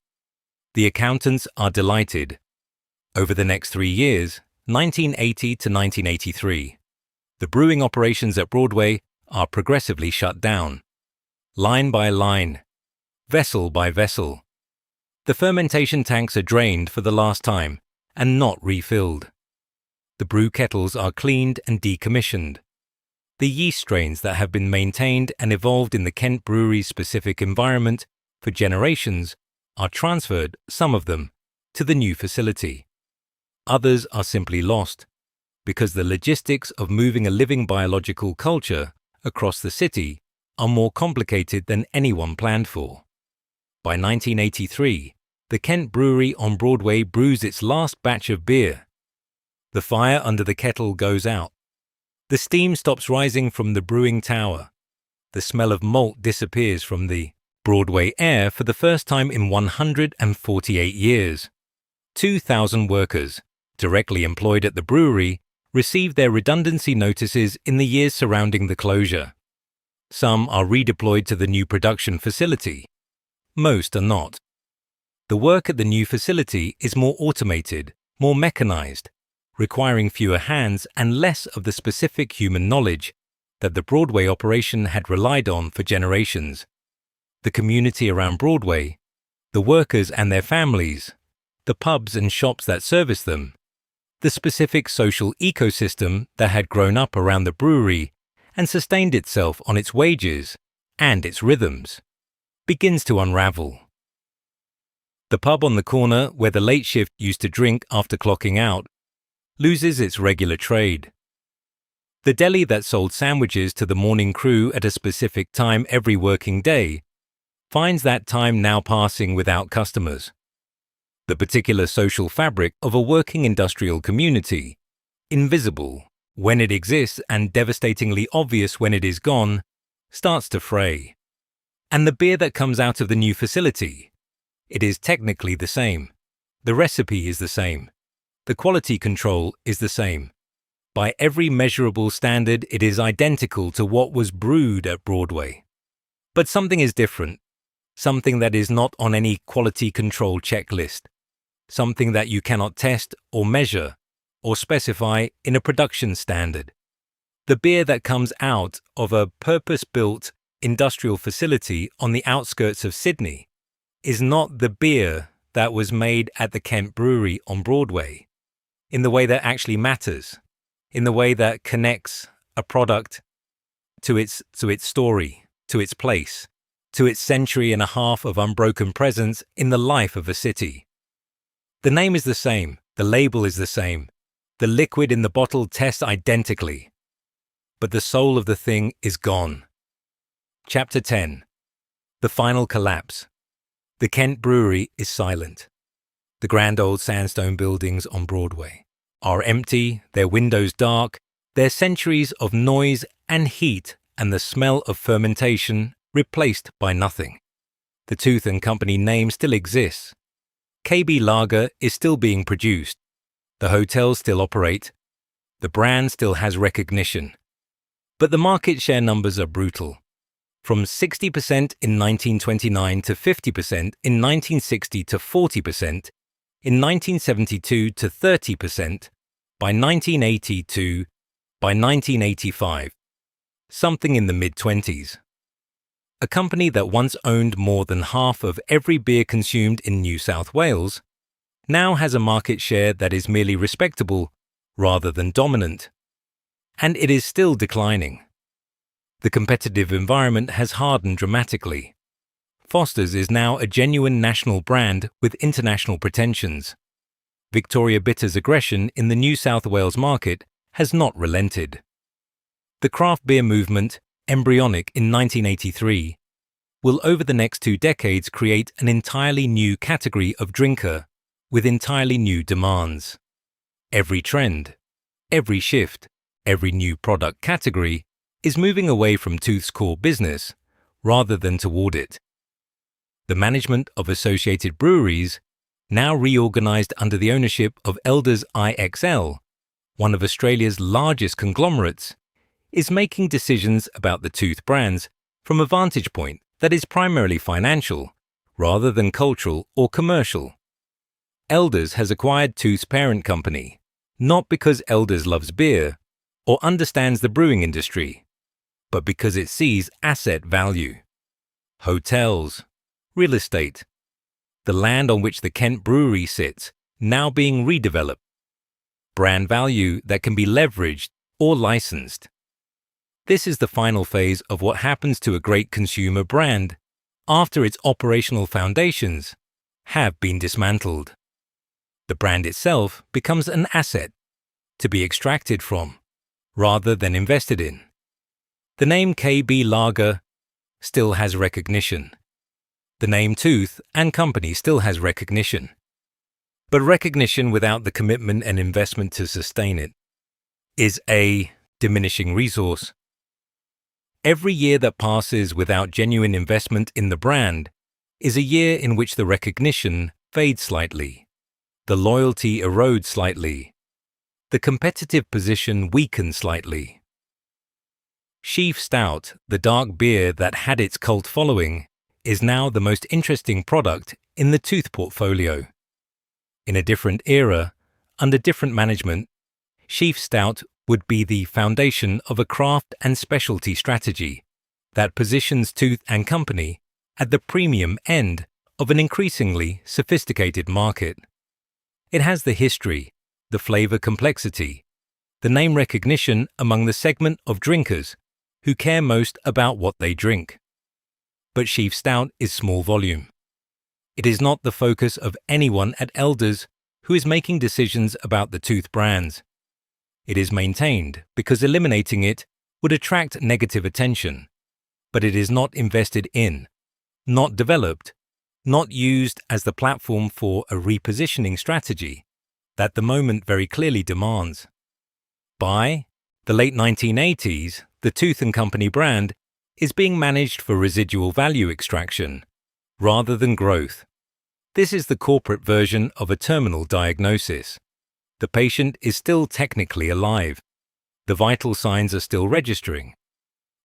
The accountants are delighted. Over the next 3 years, 1980 to 1983, the brewing operations at Broadway are progressively shut down. Line by line, vessel by vessel. The fermentation tanks are drained for the last time and not refilled. The brew kettles are cleaned and decommissioned. The yeast strains that have been maintained and evolved in the Kent Brewery's specific environment for generations are transferred, some of them, to the new facility. Others are simply lost because the logistics of moving a living biological culture across the city are more complicated than anyone planned for. By 1983, the Kent Brewery on Broadway brews its last batch of beer. The fire under the kettle goes out. The steam stops rising from the brewing tower. The smell of malt disappears from the Broadway air for the first time in 148 years. 2,000 workers, directly employed at the brewery, received their redundancy notices in the years surrounding the closure. Some are redeployed to the new production facility. Most are not. The work at the new facility is more automated, more mechanized, requiring fewer hands and less of the specific human knowledge that the Broadway operation had relied on for generations. The community around Broadway, the workers and their families, the pubs and shops that service them, the specific social ecosystem that had grown up around the brewery and sustained itself on its wages and its rhythms, begins to unravel. The pub on the corner where the late shift used to drink after clocking out loses its regular trade. The deli that sold sandwiches to the morning crew at a specific time every working day finds that time now passing without customers. The particular social fabric of a working industrial community, invisible when it exists and devastatingly obvious when it is gone, starts to fray. And the beer that comes out of the new facility, it is technically the same. The recipe is the same. The quality control is the same. By every measurable standard, it is identical to what was brewed at Broadway. But something is different. Something that is not on any quality control checklist. Something that you cannot test or measure or specify in a production standard. The beer that comes out of a purpose-built industrial facility on the outskirts of Sydney is not the beer that was made at the Kent Brewery on Broadway, in the way that actually matters, in the way that connects a product to its story, to its place, to its century and a half of unbroken presence in the life of a city. The name is the same, the label is the same, the liquid in the bottle tests identically, but the soul of the thing is gone. Chapter 10. The Final Collapse. The Kent Brewery is silent. The grand old sandstone buildings on Broadway are empty, their windows dark, their centuries of noise and heat and the smell of fermentation replaced by nothing. The Tooth and Company name still exists. KB Lager is still being produced. The hotels still operate. The brand still has recognition. But the market share numbers are brutal. From 60% in 1929 to 50% in 1960 to 40% in 1972 to 30% by 1982 by 1985. Something in the mid-20s. a company that once owned more than half of every beer consumed in New South Wales, now has a market share that is merely respectable rather than dominant. And it is still declining. The competitive environment has hardened dramatically. Foster's is now a genuine national brand with international pretensions. Victoria Bitter's aggression in the New South Wales market has not relented. The craft beer movement, embryonic in 1983, will over the next 2 decades create an entirely new category of drinker with entirely new demands. Every trend, every shift, every new product category is moving away from Tooth's core business rather than toward it. The management of Associated Breweries, now reorganised under the ownership of Elders IXL, one of Australia's largest conglomerates, is making decisions about the Tooth brands from a vantage point that is primarily financial, rather than cultural or commercial. Elders has acquired Tooth's parent company, not because Elders loves beer or understands the brewing industry, but because it sees asset value. Hotels, real estate, the land on which the Kent Brewery sits now being redeveloped, brand value that can be leveraged or licensed. This is the final phase of what happens to a great consumer brand after its operational foundations have been dismantled. The brand itself becomes an asset to be extracted from rather than invested in. The name KB Lager still has recognition. The name Tooth and Company still has recognition. But recognition without the commitment and investment to sustain it is a diminishing resource. Every year that passes without genuine investment in the brand is a year in which the recognition fades slightly, the loyalty erodes slightly, the competitive position weakens slightly. Sheaf Stout, the dark beer that had its cult following, is now the most interesting product in the Tooth portfolio. In a different era, under different management, Sheaf Stout would be the foundation of a craft and specialty strategy that positions Tooth and Company at the premium end of an increasingly sophisticated market. It has the history, the flavor complexity, the name recognition among the segment of drinkers who care most about what they drink. But Sheaf Stout is small volume. It is not the focus of anyone at Elders who is making decisions about the Tooth brands. It is maintained because eliminating it would attract negative attention, but it is not invested in, not developed, not used as the platform for a repositioning strategy that the moment very clearly demands. By the late 1980s, the Tooth & Company brand is being managed for residual value extraction rather than growth. This is the corporate version of a terminal diagnosis. The patient is still technically alive. The vital signs are still registering.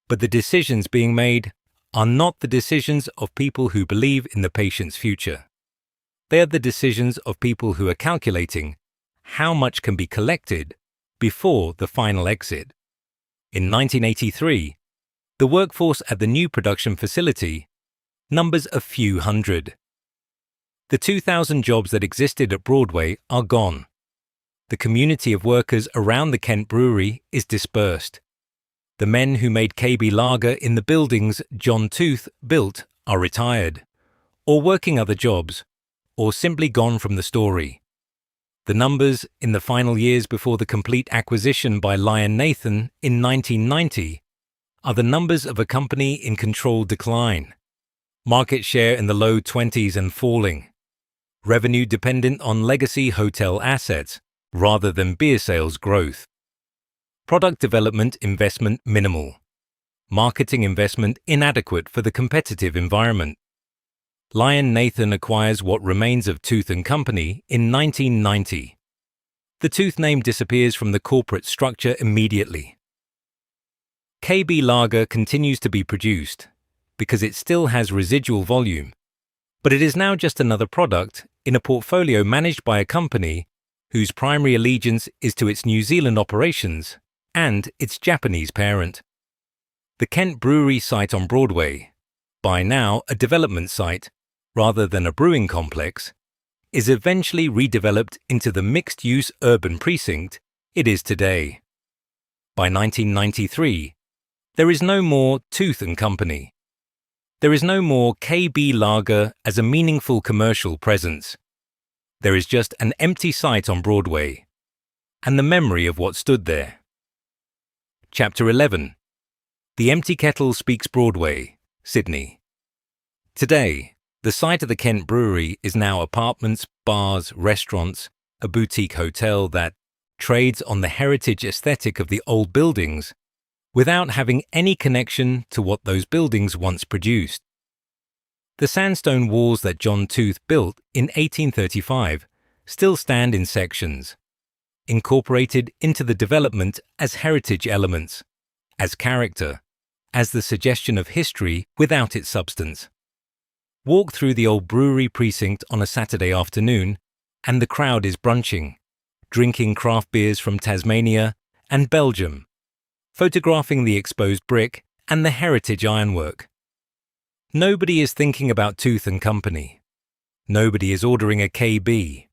But the decisions being made are not the decisions of people who believe in the patient's future. They are the decisions of people who are calculating how much can be collected before the final exit. In 1983, the workforce at the new production facility numbers a few hundred. The 2,000 jobs that existed at Broadway are gone. The community of workers around the Kent Brewery is dispersed. The men who made KB Lager in the buildings John Tooth built are retired, or working other jobs, or simply gone from the story. The numbers in the final years before the complete acquisition by Lion Nathan in 1990 are the numbers of a company in controlled decline. Market share in the low 20s and falling. Revenue dependent on legacy hotel assets rather than beer sales growth. Product development investment minimal. Marketing investment inadequate for the competitive environment. Lion Nathan acquires what remains of Tooth & Company in 1990. The Tooth name disappears from the corporate structure immediately. KB Lager continues to be produced because it still has residual volume, but it is now just another product in a portfolio managed by a company whose primary allegiance is to its New Zealand operations and its Japanese parent. The Kent Brewery site on Broadway, by now a development site, rather than a brewing complex, is eventually redeveloped into the mixed-use urban precinct it is today. By 1993, there is no more Tooth & Company. There is no more KB Lager as a meaningful commercial presence. There is just an empty site on Broadway, and the memory of what stood there. Chapter 11. The Empty Kettle Speaks Broadway, Sydney. Today, the site of the Kent Brewery is now apartments, bars, restaurants, a boutique hotel that trades on the heritage aesthetic of the old buildings without having any connection to what those buildings once produced. The sandstone walls that John Tooth built in 1835 still stand in sections, incorporated into the development as heritage elements, as character, as the suggestion of history without its substance. Walk through the old brewery precinct on a Saturday afternoon, and the crowd is brunching, drinking craft beers from Tasmania and Belgium, photographing the exposed brick and the heritage ironwork. Nobody is thinking about Tooth & Company. Nobody is ordering a KB.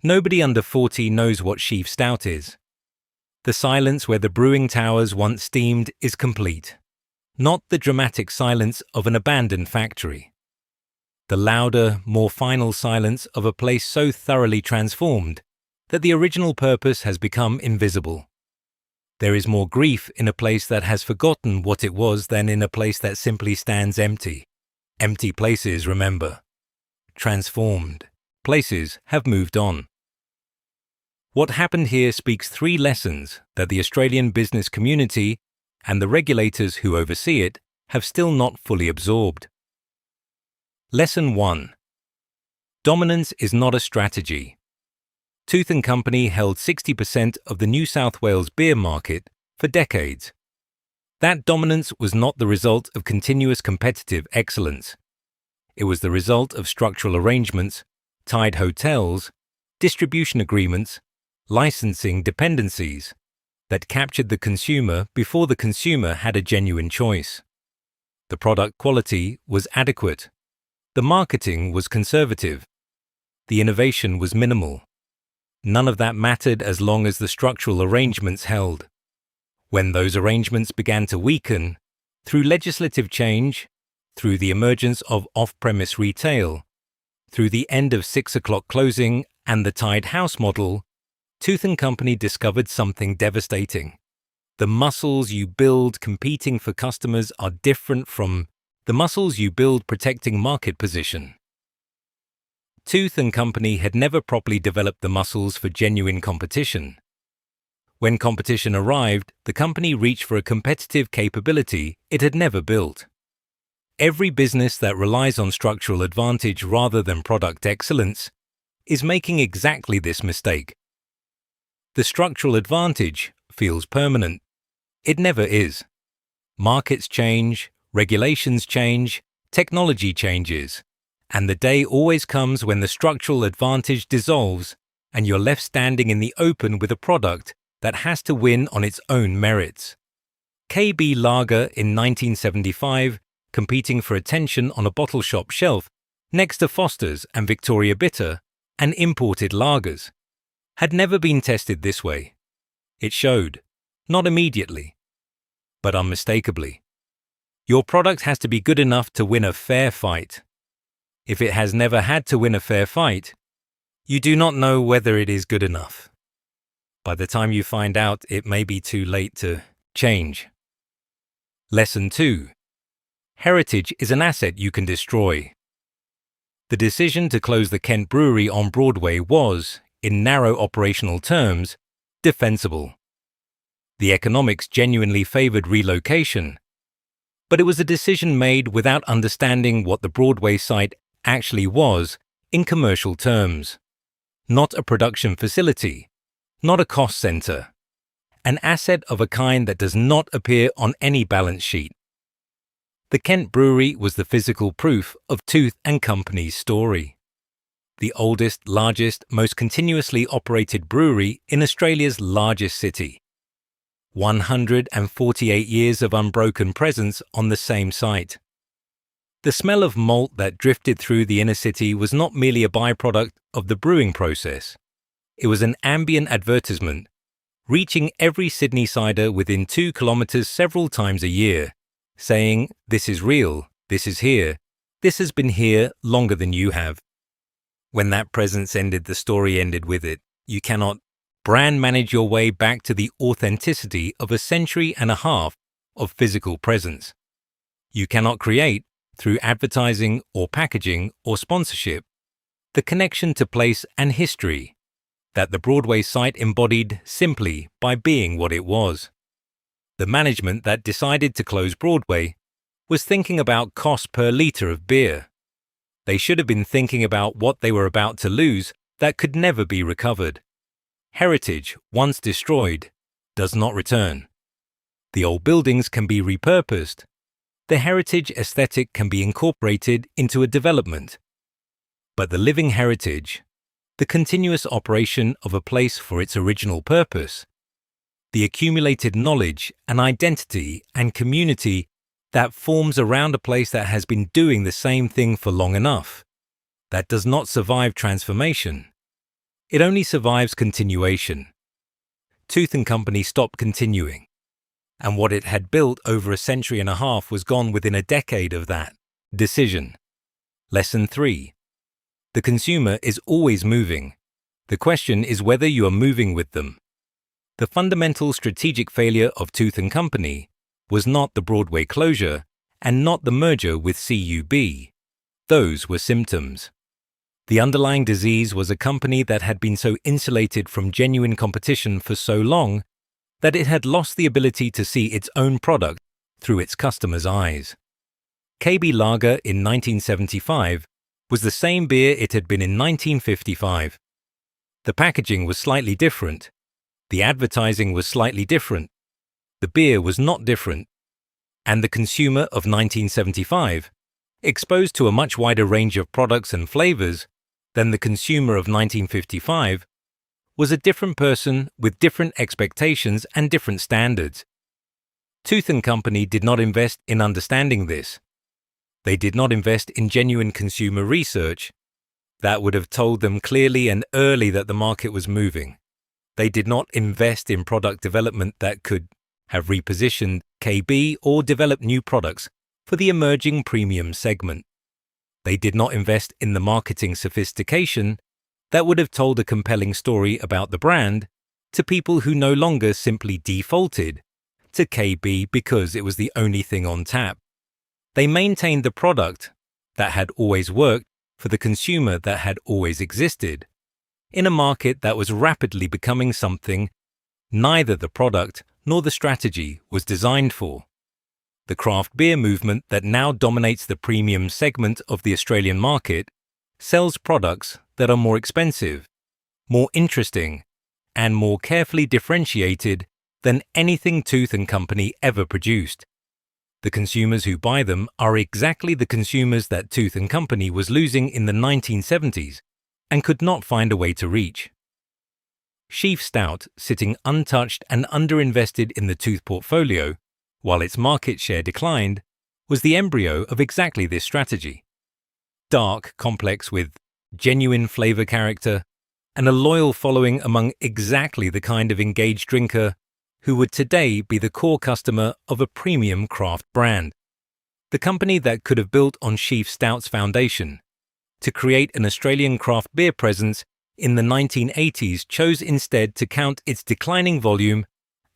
Nobody under 40 knows what sheaf stout is. The silence where the brewing towers once steamed is complete, not the dramatic silence of an abandoned factory. The louder, more final silence of a place so thoroughly transformed that the original purpose has become invisible. There is more grief in a place that has forgotten what it was than in a place that simply stands empty. Empty places, remember. Transformed. Places have moved on. What happened here speaks 3 lessons that the Australian business community and the regulators who oversee it have still not fully absorbed. Lesson 1. Dominance is not a strategy. Tooth & Company held 60% of the New South Wales beer market for decades. That dominance was not the result of continuous competitive excellence. It was the result of structural arrangements, tied hotels, distribution agreements, licensing dependencies that captured the consumer before the consumer had a genuine choice. The product quality was adequate. The marketing was conservative. The innovation was minimal. None of that mattered as long as the structural arrangements held. When those arrangements began to weaken, through legislative change, through the emergence of off-premise retail, through the end of 6 o'clock closing and the tied house model, Tooth & Company discovered something devastating. The muscles you build competing for customers are different from the muscles you build protecting market position. Tooth & Company had never properly developed the muscles for genuine competition. When competition arrived, the company reached for a competitive capability it had never built. Every business that relies on structural advantage rather than product excellence is making exactly this mistake. The structural advantage feels permanent. It never is. Markets change, regulations change, technology changes, and the day always comes when the structural advantage dissolves and you're left standing in the open with a product that has to win on its own merits. KB Lager in 1975, competing for attention on a bottle shop shelf next to Foster's and Victoria Bitter and imported lagers, had never been tested this way. It showed, not immediately, but unmistakably. Your product has to be good enough to win a fair fight. If it has never had to win a fair fight, you do not know whether it is good enough. By the time you find out, it may be too late to change. Lesson 2. Heritage is an asset you can destroy. The decision to close the Kent Brewery on Broadway was, in narrow operational terms, defensible. The economics genuinely favored relocation, but it was a decision made without understanding what the Broadway site actually was in commercial terms. Not a production facility, not a cost center, an asset of a kind that does not appear on any balance sheet. The Kent Brewery was the physical proof of Tooth & Company's story. The oldest, largest, most continuously operated brewery in Australia's largest city. 148 years of unbroken presence on the same site. The smell of malt that drifted through the inner city was not merely a byproduct of the brewing process. It was an ambient advertisement, reaching every Sydney cider within 2 kilometres several times a year, saying, "This is real, this is here, this has been here longer than you have." When that presence ended, the story ended with it. You cannot brand manage your way back to the authenticity of a century and a half of physical presence. You cannot create, through advertising or packaging or sponsorship, the connection to place and history that the Broadway site embodied simply by being what it was. The management that decided to close Broadway was thinking about cost per litre of beer. They should have been thinking about what they were about to lose that could never be recovered. Heritage, once destroyed, does not return. The old buildings can be repurposed. The heritage aesthetic can be incorporated into a development. But the living heritage, the continuous operation of a place for its original purpose, the accumulated knowledge and identity and community that forms around a place that has been doing the same thing for long enough, that does not survive transformation. It only survives continuation. Tooth & Company stopped continuing, and what it had built over a century and a half was gone within a decade of that decision. Lesson 3. The consumer is always moving. The question is whether you are moving with them. The fundamental strategic failure of Tooth & Company was not the Broadway closure and not the merger with CUB. Those were symptoms. The underlying disease was a company that had been so insulated from genuine competition for so long that it had lost the ability to see its own product through its customers' eyes. KB Lager in 1975 was the same beer it had been in 1955. The packaging was slightly different. The advertising was slightly different. The beer was not different. And the consumer of 1975, exposed to a much wider range of products and flavors than the consumer of 1955, was a different person with different expectations and different standards. Tooth & Company did not invest in understanding this. They did not invest in genuine consumer research that would have told them clearly and early that the market was moving. They did not invest in product development that could have repositioned KB or developed new products for the emerging premium segment. They did not invest in the marketing sophistication that would have told a compelling story about the brand to people who no longer simply defaulted to KB because it was the only thing on tap. They maintained the product that had always worked for the consumer that had always existed, in a market that was rapidly becoming something neither the product nor the strategy was designed for. The craft beer movement that now dominates the premium segment of the Australian market sells products that are more expensive, more interesting, and more carefully differentiated than anything Tooth & Company ever produced. The consumers who buy them are exactly the consumers that Tooth & Company was losing in the 1970s and could not find a way to reach. Sheaf Stout, sitting untouched and underinvested in the Tooth portfolio, while its market share declined, was the embryo of exactly this strategy. Dark, complex with genuine flavor character and a loyal following among exactly the kind of engaged drinker who would today be the core customer of a premium craft brand. The company that could have built on Sheaf Stout's foundation to create an Australian craft beer presence in the 1980s chose instead to count its declining volume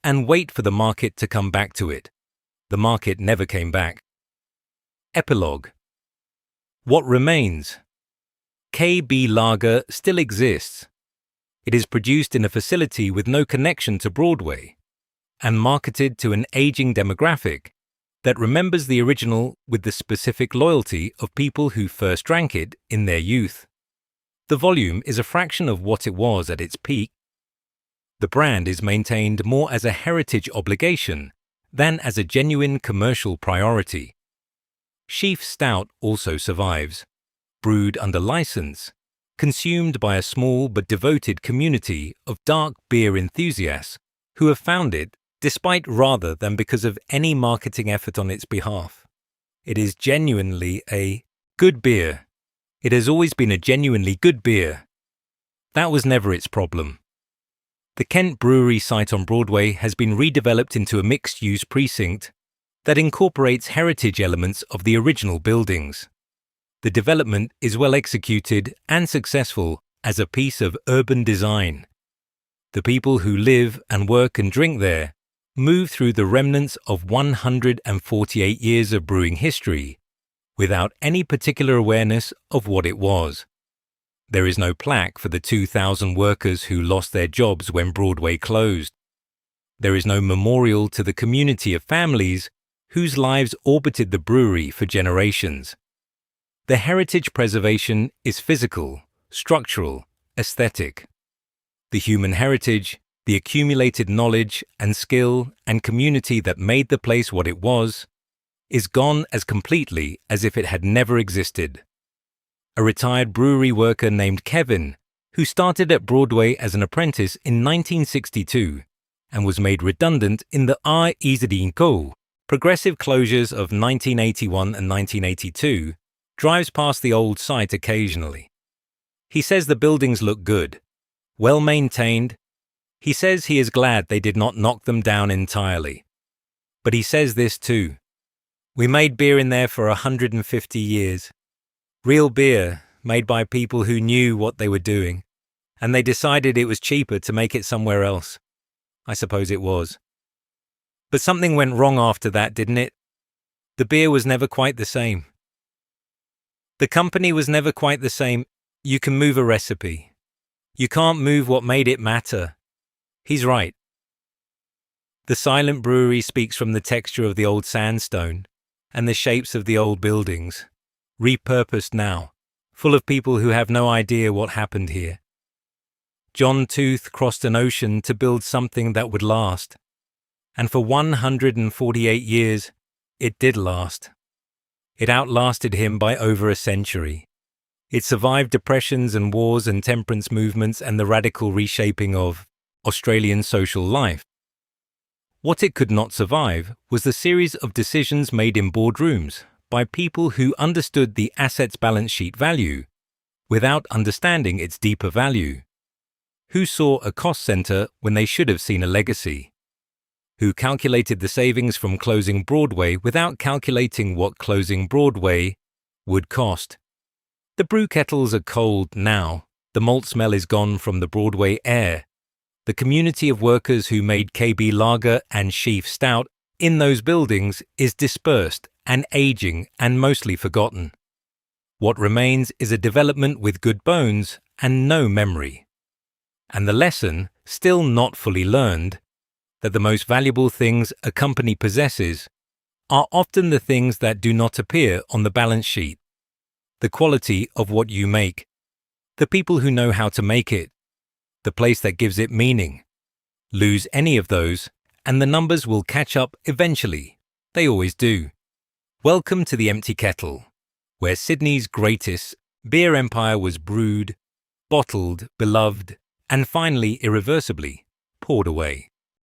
and wait for the market to come back to it. The market never came back. Epilogue. What remains? KB Lager still exists. It is produced in a facility with no connection to Broadway and marketed to an aging demographic that remembers the original with the specific loyalty of people who first drank it in their youth. The volume is a fraction of what it was at its peak. The brand is maintained more as a heritage obligation than as a genuine commercial priority. Sheaf Stout also survives, brewed under license, consumed by a small but devoted community of dark beer enthusiasts who have found it despite rather than because of any marketing effort on its behalf. It is genuinely a good beer. It has always been a genuinely good beer. That was never its problem. The Kent Brewery site on Broadway has been redeveloped into a mixed-use precinct that incorporates heritage elements of the original buildings. The development is well executed and successful as a piece of urban design. The people who live and work and drink there move through the remnants of 148 years of brewing history without any particular awareness of what it was. There is no plaque for the 2,000 workers who lost their jobs when Broadway closed. There is no memorial to the community of families whose lives orbited the brewery for generations. The heritage preservation is physical, structural, aesthetic. The human heritage, the accumulated knowledge and skill and community that made the place what it was, is gone as completely as if it had never existed. A retired brewery worker named Kevin, who started at Broadway as an apprentice in 1962 and was made redundant in the progressive closures of 1981 and 1982, drives past the old site occasionally. He says the buildings look good, well maintained. He says he is glad they did not knock them down entirely. But he says this too. We made beer in there for 150 years. Real beer, made by people who knew what they were doing, and they decided it was cheaper to make it somewhere else. I suppose it was. But something went wrong after that, didn't it? The beer was never quite the same. The company was never quite the same. You can move a recipe. You can't move what made it matter. He's right. The silent brewery speaks from the texture of the old sandstone and the shapes of the old buildings, repurposed now, full of people who have no idea what happened here. John Tooth crossed an ocean to build something that would last. And for 148 years, it did last. It outlasted him by over a century. It survived depressions and wars and temperance movements and the radical reshaping of Australian social life. What it could not survive was the series of decisions made in boardrooms by people who understood the asset's balance sheet value without understanding its deeper value, who saw a cost center when they should have seen a legacy, who calculated the savings from closing Broadway without calculating what closing Broadway would cost. The brew kettles are cold now. The malt smell is gone from the Broadway air. The community of workers who made KB Lager and Sheaf Stout in those buildings is dispersed and aging and mostly forgotten. What remains is a development with good bones and no memory. And the lesson, still not fully learned, that the most valuable things a company possesses are often the things that do not appear on the balance sheet. The quality of what you make, the people who know how to make it, the place that gives it meaning. Lose any of those, and the numbers will catch up eventually. They always do. Welcome to the Empty Kettle, where Sydney's greatest beer empire was brewed, bottled, beloved, and finally irreversibly poured away.